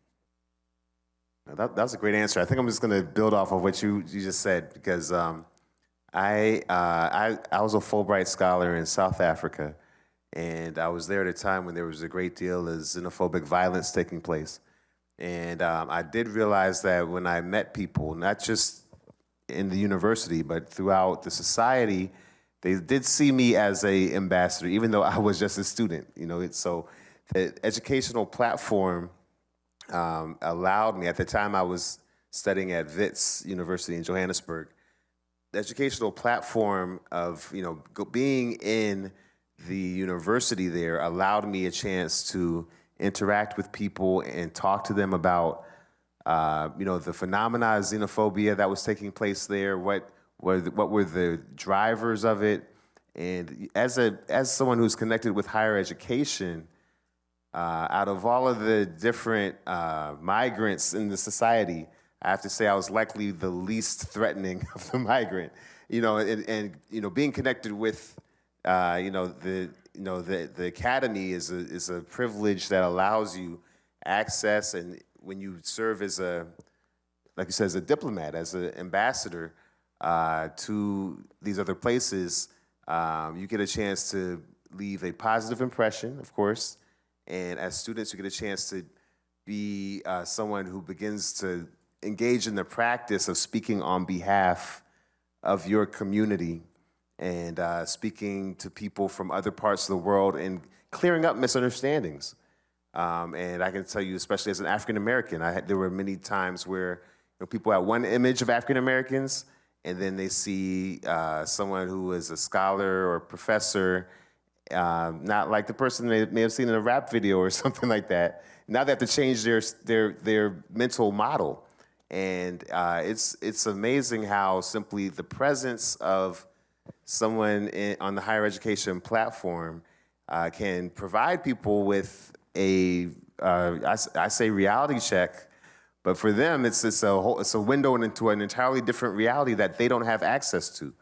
That's a great answer. I think I'm just going to build off of what you just said, because I was a Fulbright scholar in South Africa, and I was there at a time when there was a great deal of xenophobic violence taking place. And I did realize that when I met people, not just in the university, but throughout the society, they did see me as an ambassador, even though I was just a student. You know, so the educational platform allowed me. At the time, I was studying at Wits University in Johannesburg. The educational platform of being in the university there allowed me a chance to interact with people and talk to them about the phenomena of xenophobia that was taking place there. What were the drivers of it? And as someone who's connected with higher education, Out of all of the different migrants in the society, I have to say I was likely the least threatening of the migrant. And being connected with, the academy is a privilege that allows you access, and when you serve as like you said, as a diplomat, as an ambassador to these other places, you get a chance to leave a positive impression, of course, and as students, you get a chance to be someone who begins to engage in the practice of speaking on behalf of your community and speaking to people from other parts of the world and clearing up misunderstandings. And I can tell you, especially as an African American, there were many times where people had one image of African Americans, and then they see someone who is a scholar or professor, not like the person they may have seen in a rap video or something like that. Now they have to change their mental model. And it's amazing how simply the presence of someone on the higher education platform can provide people with I say reality check, but for them it's a window into an entirely different reality that they don't have access to.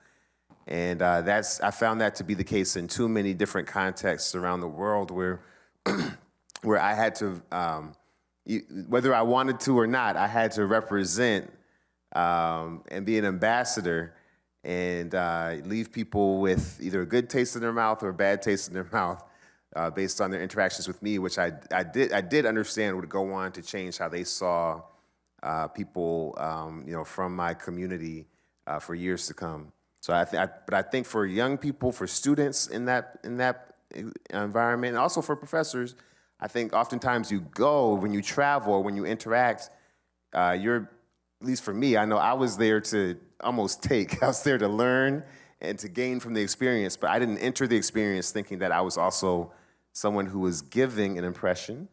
And I found that to be the case in too many different contexts around the world where where I had to, whether I wanted to or not, I had to represent and be an ambassador and leave people with either a good taste in their mouth or a bad taste in their mouth based on their interactions with me, which I did understand would go on to change how they saw people, from my community for years to come. So but I think for young people, for students in that environment, and also for professors, I think oftentimes when you travel, when you interact, at least for me, I know I was there to almost take. I was there to learn and to gain from the experience, but I didn't enter the experience thinking that I was also someone who was giving an impression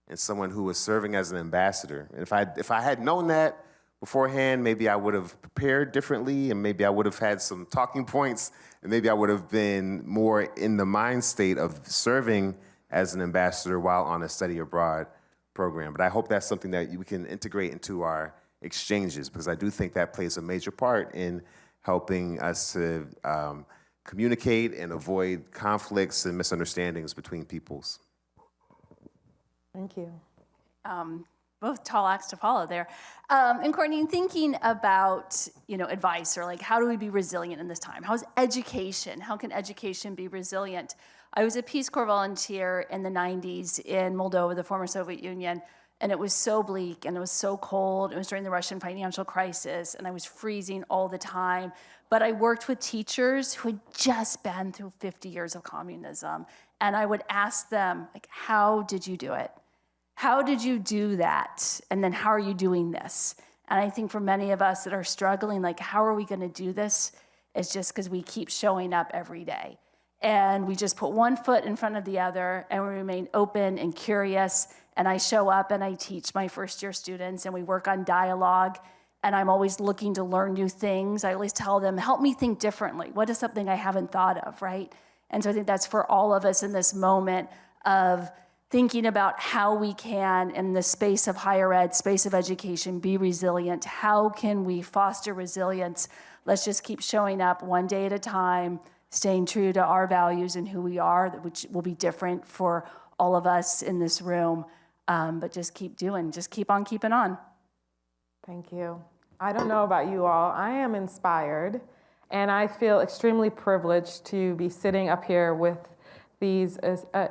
and someone who was serving as an ambassador. And if I had known that beforehand, maybe I would have prepared differently, and maybe I would have had some talking points, and maybe I would have been more in the mind state of serving as an ambassador while on a study abroad program. But I hope that's something that we can integrate into our exchanges, because I do think that plays a major part in helping us to communicate and avoid conflicts and misunderstandings between peoples. Thank you. Both tall acts to follow there. And Courtney, thinking about, advice, or like, how do we be resilient in this time? How can education be resilient? I was a Peace Corps volunteer in the 90s in Moldova, the former Soviet Union, and it was so bleak and it was so cold. It was during the Russian financial crisis, and I was freezing all the time. But I worked with teachers who had just been through 50 years of communism, and I would ask them, like, how did you do it? How did you do that? And then how are you doing this? And I think for many of us that are struggling, like, how are we going to do this? It's just because we keep showing up every day. And we just put one foot in front of the other, and we remain open and curious. And I show up and I teach my first-year students, and we work on dialogue. And I'm always looking to learn new things. I always tell them, help me think differently. What is something I haven't thought of, right? And so I think that's for all of us in this moment of thinking about how we can, in the space of higher ed, space of education, be resilient. How can we foster resilience? Let's just keep showing up one day at a time, staying true to our values and who we are, which will be different for all of us in this room. But just keep on keeping on. Thank you. I don't know about you all. I am inspired, and I feel extremely privileged to be sitting up here with these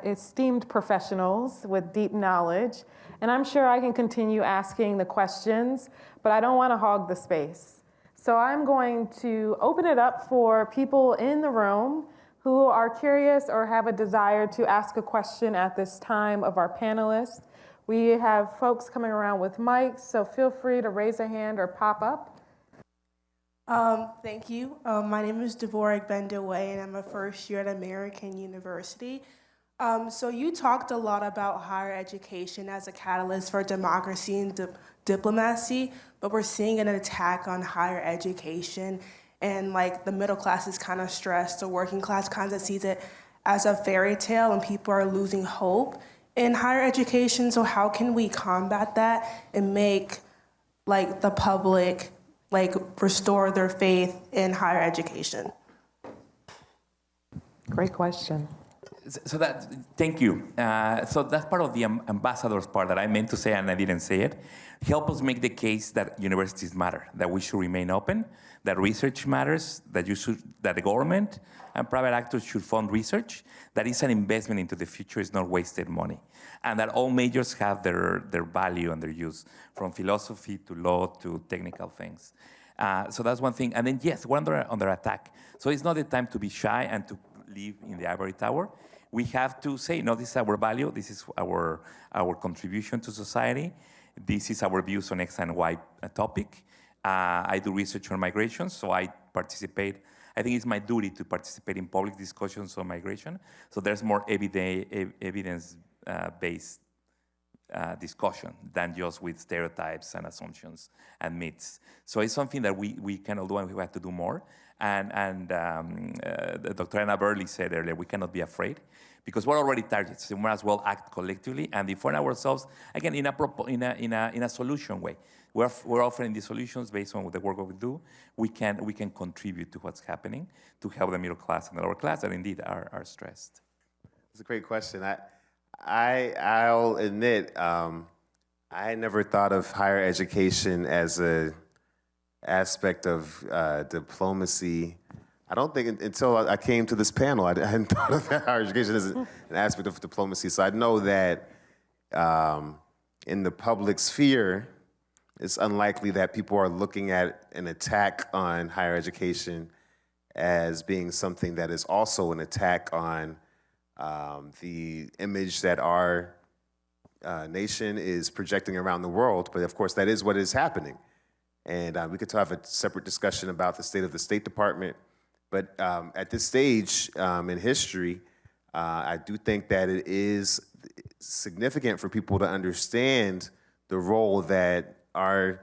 esteemed professionals with deep knowledge. And I'm sure I can continue asking the questions, but I don't want to hog the space. So I'm going to open it up for people in the room who are curious or have a desire to ask a question at this time of our panelists. We have folks coming around with mics, so feel free to raise a hand or pop up. Thank you. My name is Devorah Bendaway, and I'm a first year at American University. So you talked a lot about higher education as a catalyst for democracy and diplomacy, but we're seeing an attack on higher education, and like the middle class is kind of stressed. The working class kind of sees it as a fairy tale, and people are losing hope. in higher education. So how can we combat that and make like the public like restore their faith in higher education? Great question. So thank you. So that's part of the ambassador's part that I meant to say and I didn't say it. Help us make the case that universities matter, that we should remain open, that research matters, that the government and private actors should fund research, that is an investment into the future, it's not wasted money, and that all majors have their value and their use, from philosophy to law to technical things. So that's one thing. And then yes, we're under attack. So it's not the time to be shy and to live in the ivory tower. We have to say, no, this is our value, this is our contribution to society, this is our views on X and Y topic. I do research on migration, so I participate. I think it's my duty to participate in public discussions on migration. So there's more evidence-based discussion than just with stereotypes and assumptions and myths. So it's something that we cannot do and we have to do more. And Dr. Anna Burley said earlier, we cannot be afraid because we're already targets. So we might as well act collectively and define ourselves, again, in a solution way. We're offering these solutions based on the work that we do. We can contribute to what's happening to help the middle class and the lower class that indeed are stressed. It's a great question. I'll admit, I never thought of higher education as a aspect of diplomacy. I don't think until I came to this panel, I hadn't thought of higher education as an aspect of diplomacy. So I know that in the public sphere, it's unlikely that people are looking at an attack on higher education as being something that is also an attack on the image that our nation is projecting around the world. But of course, that is what is happening. And we could have a separate discussion about the state of the State Department. But at this stage in history, I do think that it is significant for people to understand the role that our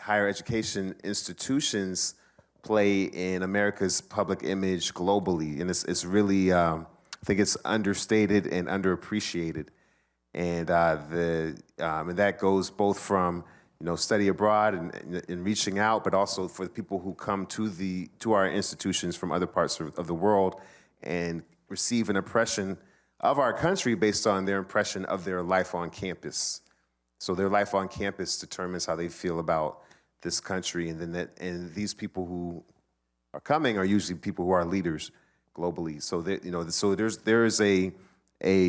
higher education institutions play in America's public image globally. And it's really, I think it's understated and underappreciated. And that goes both from study abroad and reaching out, but also for the people who come to our institutions from other parts of the world and receive an impression of our country based on their impression of their life on campus. So their life on campus determines how they feel about this country, and these people who are coming are usually people who are leaders globally. So there is a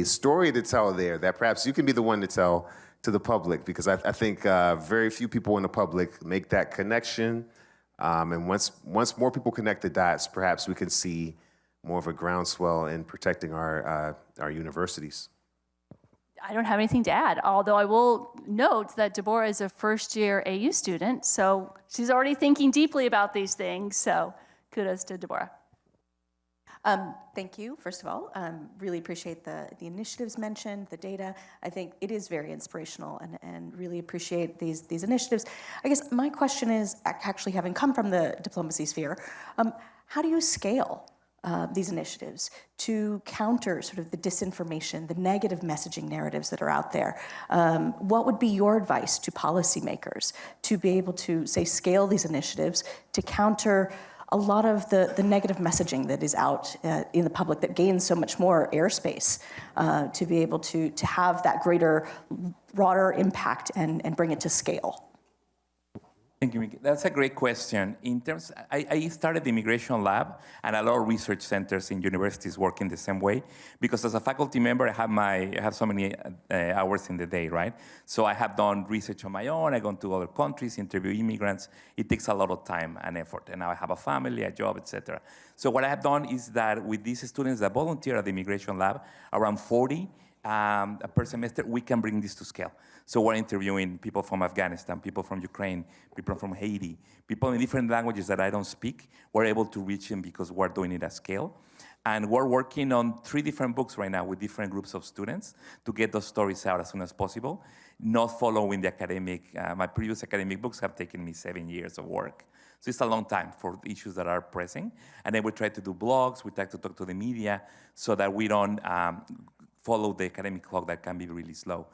story to tell there that perhaps you can be the one to tell to the public, because I think very few people in the public make that connection. And once more people connect the dots, perhaps we can see more of a groundswell in protecting our universities. I don't have anything to add, although I will note that Deborah is a first-year AU student, so she's already thinking deeply about these things, so kudos to Deborah. Thank you, first of all. Really appreciate the initiatives mentioned, the data. I think it is very inspirational and really appreciate these initiatives. I guess my question is, actually having come from the diplomacy sphere, how do you scale these initiatives to counter sort of the disinformation, the negative messaging narratives that are out there? What would be your advice to policymakers to be able to, say, scale these initiatives to counter a lot of the negative messaging that is out in the public that gains so much more airspace, to be able to have that greater, broader impact and bring it to scale? Thank you, Miki. That's a great question. In terms, I started the Immigration Lab, and a lot of research centers in universities work in the same way, because as a faculty member, I have so many hours in the day, right? So I have done research on my own. I've gone to other countries, interview immigrants. It takes a lot of time and effort, and now I have a family, a job, etc. So what I have done is that with these students that volunteer at the Immigration Lab, around 40 per semester, we can bring this to scale. So we're interviewing people from Afghanistan, people from Ukraine, people from Haiti, people in different languages that I don't speak. We're able to reach them because we're doing it at scale. And we're working on 3 different books right now with different groups of students to get those stories out as soon as possible, not following the academic. My previous academic books have taken me 7 years of work. So it's a long time for issues that are pressing. And then we try to do blogs, we try to talk to the media so that we don't follow the academic clock that can be really slow.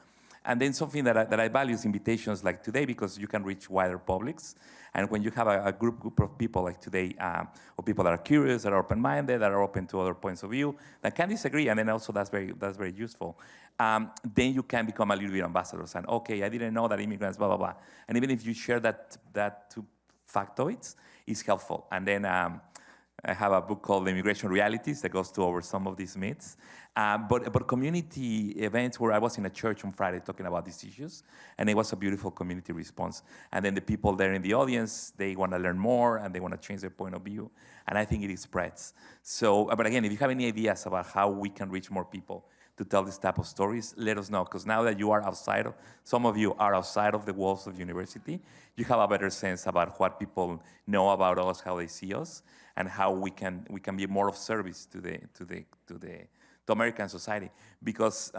And then something that I value is invitations like today, because you can reach wider publics. And when you have a group of people like today, or people that are curious, that are open-minded, that are open to other points of view, that can disagree, and then also that's very useful. Then you can become a little bit ambassadors, and okay, I didn't know that immigrants, blah, blah, blah. And even if you share that two factoids, it's helpful. And then I have a book called Immigration Realities that goes over some of these myths. But community events, where I was in a church on Friday talking about these issues, and it was a beautiful community response. And then the people there in the audience, they want to learn more, and they want to change their point of view. And I think it spreads. So, but again, if you have any ideas about how we can reach more people to tell this type of stories, let us know. Because now that you are outside of, some of you are outside of the walls of university, you have a better sense about what people know about us, how they see us, and how we can be more of service to American society. Because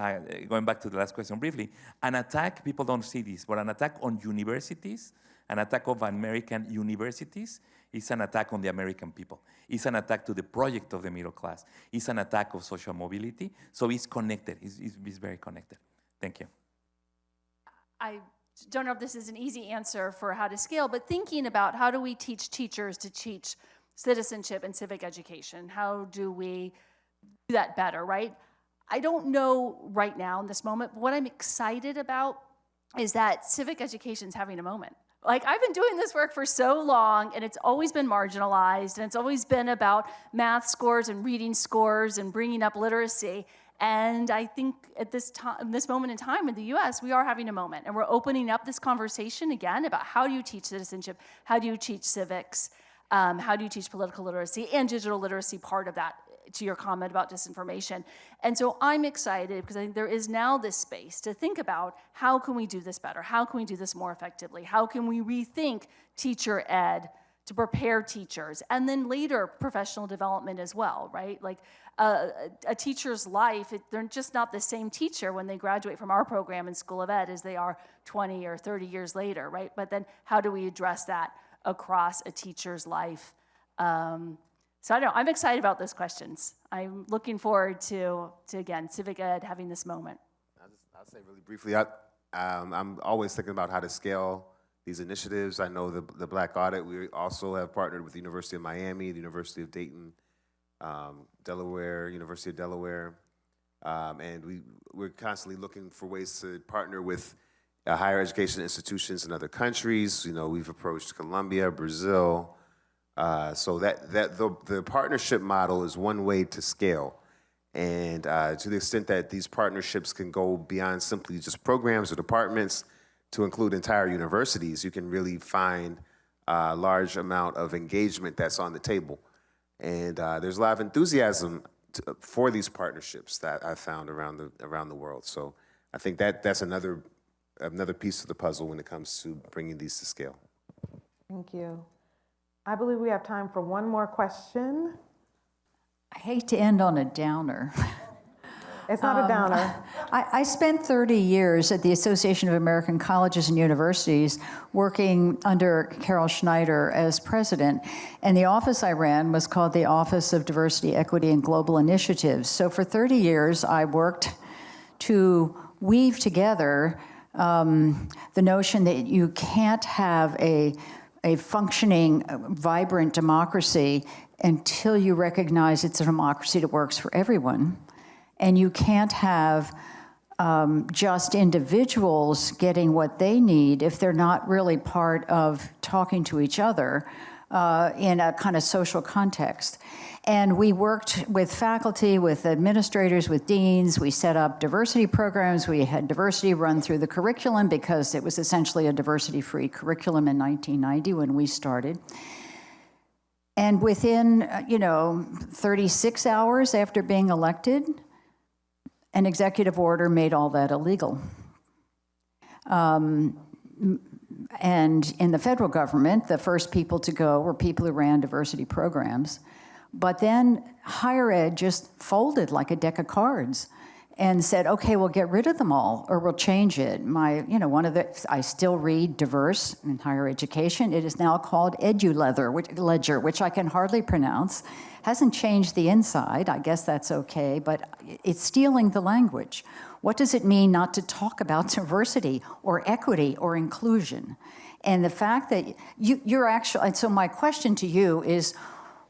going back to the last question briefly, an attack, people don't see this, but an attack on universities, an attack of American universities, is an attack on the American people. It's an attack to the project of the middle class. It's an attack of social mobility. So it's connected. It's very connected. Thank you. I don't know if this is an easy answer for how to scale, but thinking about how do we teach teachers to teach citizenship and civic education? How do we do that better, right? I don't know right now in this moment, but what I'm excited about is that civic education is having a moment. Like, I've been doing this work for so long, and it's always been marginalized, and it's always been about math scores and reading scores and bringing up literacy. And I think at this moment in time in the US, we are having a moment, and we're opening up this conversation again about how do you teach citizenship, how do you teach civics, how do you teach political literacy and digital literacy, part of that, to your comment about disinformation. And so I'm excited because I think there is now this space to think about how can we do this better? How can we do this more effectively? How can we rethink teacher ed to prepare teachers? And then later, professional development as well, right? Like a teacher's life, they're just not the same teacher when they graduate from our program in School of Ed as they are 20 or 30 years later, right? But then how do we address that across a teacher's life? So I don't know, I'm excited about those questions. I'm looking forward to again, civic ed having this moment. I'll say really briefly, I'm always thinking about how to scale these initiatives. I know the Black Audit, we also have partnered with the University of Miami, the University of Dayton, Delaware, University of Delaware, and we're constantly looking for ways to partner with higher education institutions in other countries. You know, we've approached Colombia, Brazil, so the partnership model is one way to scale. And to the extent that these partnerships can go beyond simply just programs or departments to include entire universities, you can really find a large amount of engagement that's on the table. And there's a lot of enthusiasm for these partnerships that I've found around the world. So I think that's another piece of the puzzle when it comes to bringing these to scale. Thank you. I believe we have time for one more question. I hate to end on a downer. It's not a downer. I spent 30 years at the Association of American Colleges and Universities working under Carol Schneider as president, and the office I ran was called the Office of Diversity, Equity, and Global Initiatives. So for 30 years, I worked to weave together the notion that you can't have a functioning, vibrant democracy until you recognize it's a democracy that works for everyone. And you can't have just individuals getting what they need if they're not really part of talking to each other in a kind of social context. And we worked with faculty, with administrators, with deans. We set up diversity programs. We had diversity run through the curriculum because it was essentially a diversity-free curriculum in 1990 when we started. And within, 36 hours after being elected, an executive order made all that illegal. And in the federal government, the first people to go were people who ran diversity programs. But then higher ed just folded like a deck of cards. and said, okay, we'll get rid of them all, or we'll change it. I still read diverse in higher education. It is now called EduLedger, which I can hardly pronounce. Hasn't changed the inside. I guess that's okay, but it's stealing the language. What does it mean not to talk about diversity or equity or inclusion? And the fact that you're actually, and so my question to you is,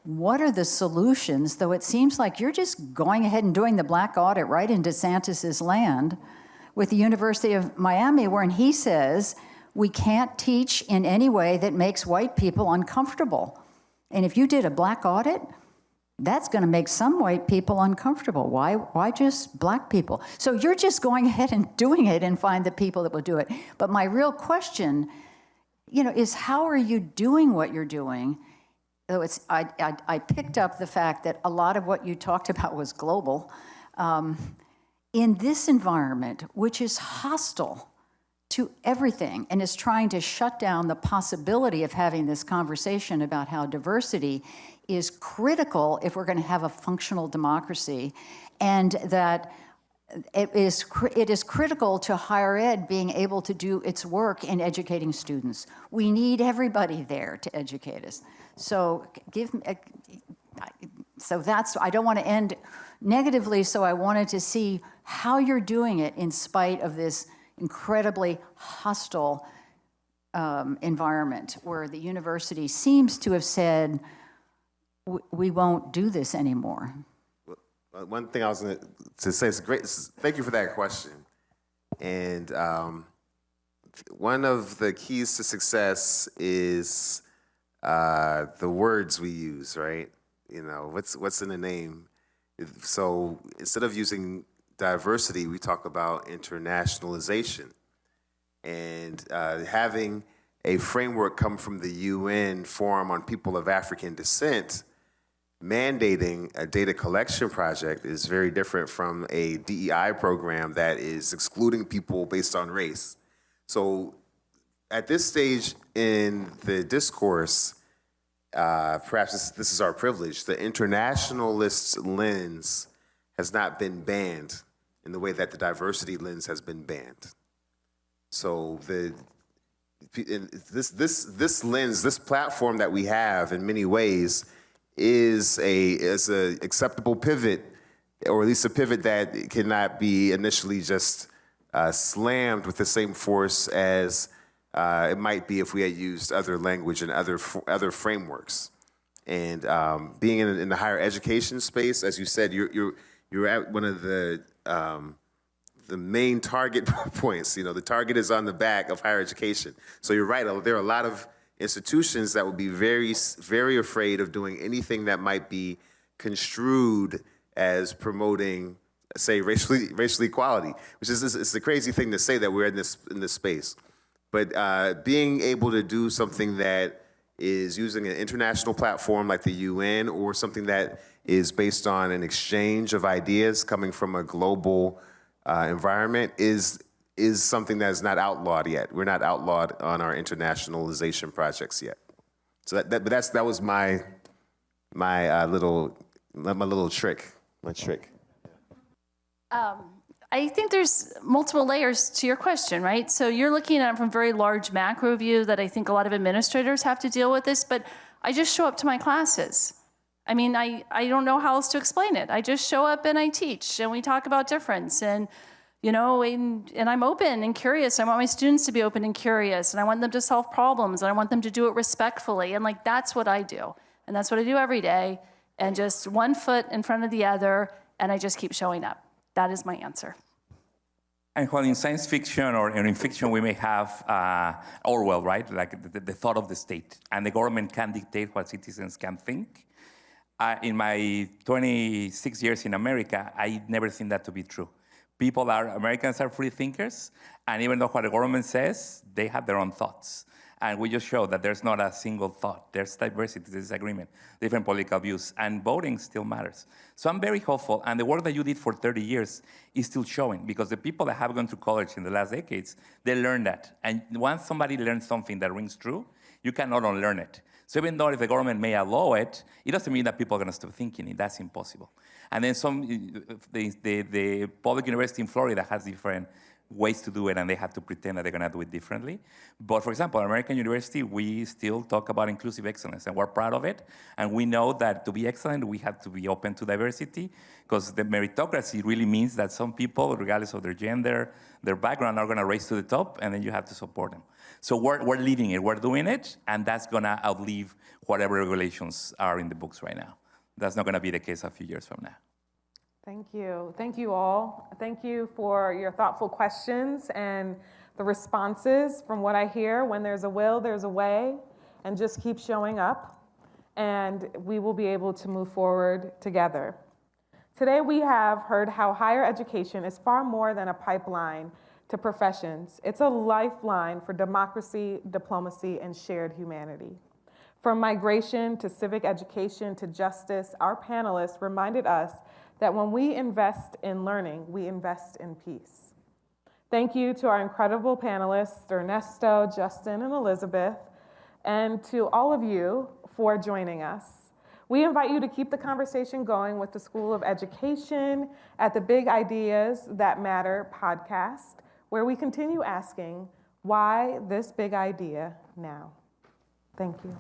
what are the solutions, though it seems like you're just going ahead and doing the black audit right in DeSantis's land with the University of Miami, wherein he says we can't teach in any way that makes white people uncomfortable. And if you did a black audit, that's going to make some white people uncomfortable. Why just black people? So you're just going ahead and doing it and find the people that will do it. But my real question, is how are you doing what you're doing? Though I picked up the fact that a lot of what you talked about was global. In this environment, which is hostile to everything and is trying to shut down the possibility of having this conversation about how diversity is critical if we're going to have a functional democracy, and that it is critical to higher ed being able to do its work in educating students. We need everybody there to educate us. So I don't want to end negatively, so I wanted to see how you're doing it in spite of this incredibly hostile environment where the university seems to have said, we won't do this anymore. One thing I was going to say is great. Thank you for that question. And one of the keys to success is the words we use, right? What's in the name. So instead of using diversity, we talk about internationalization, and having a framework come from the UN Forum on People of African Descent. Mandating a data collection project is very different from a DEI program that is excluding people based on race. So at this stage in the discourse, perhaps this is our privilege, the internationalist lens has not been banned in the way that the diversity lens has been banned. So this lens, this platform that we have in many ways is a acceptable pivot, or at least a pivot that cannot be initially just slammed with the same force as it might be if we had used other language and other frameworks. And being in the higher education space, as you said, you're at one of the main target points. The target is on the back of higher education. So you're right. There are a lot of institutions that would be very, very afraid of doing anything that might be construed as promoting, say, racial equality, which is it's a crazy thing to say that we're in this space. But being able to do something that is using an international platform like the UN, or something that is based on an exchange of ideas coming from a global environment is something that is not outlawed yet. We're not outlawed on our internationalization projects yet. So that was my little trick. I think there's multiple layers to your question, right? So you're looking at it from a very large macro view that I think a lot of administrators have to deal with this, but I just show up to my classes. I mean, I don't know how else to explain it. I just show up and I teach, and we talk about difference, and I'm open and curious. I want my students to be open and curious, and I want them to solve problems, and I want them to do it respectfully, and that's what I do. And that's what I do every day, and just one foot in front of the other, and I just keep showing up. That is my answer. And while in science fiction or in fiction we may have Orwell, right? Like the thought of the state, and the government can dictate what citizens can think. In my 26 years in America, I've never seen that to be true. Americans are free thinkers, and even though what the government says, they have their own thoughts. And we just show that there's not a single thought. There's diversity, disagreement, different political views, and voting still matters. So I'm very hopeful, and the work that you did for 30 years is still showing, because the people that have gone to college in the last decades, they learned that. And once somebody learns something that rings true, You cannot unlearn it. So even though if the government may allow it, it doesn't mean that people are going to stop thinking it. That's impossible. And then the public university in Florida has different ways to do it, and they have to pretend that they're going to do it differently. But for example, at American University, we still talk about inclusive excellence, and we're proud of it. And we know that to be excellent, we have to be open to diversity, because the meritocracy really means that some people, regardless of their gender, their background, are going to raise to the top, and then you have to support them. So we're leading it, we're doing it, and that's going to outlive whatever regulations are in the books right now. That's not going to be the case a few years from now. Thank you. Thank you all. Thank you for your thoughtful questions and the responses. From what I hear, when there's a will, there's a way, and just keep showing up, and we will be able to move forward together. Today, we have heard how higher education is far more than a pipeline to professions. It's a lifeline for democracy, diplomacy, and shared humanity. From migration to civic education to justice, our panelists reminded us that when we invest in learning, we invest in peace. Thank you to our incredible panelists, Ernesto, Justin, and Elizabeth, and to all of you for joining us. We invite you to keep the conversation going with the School of Education at the Big Ideas That Matter podcast, where we continue asking, why this big idea now? Thank you.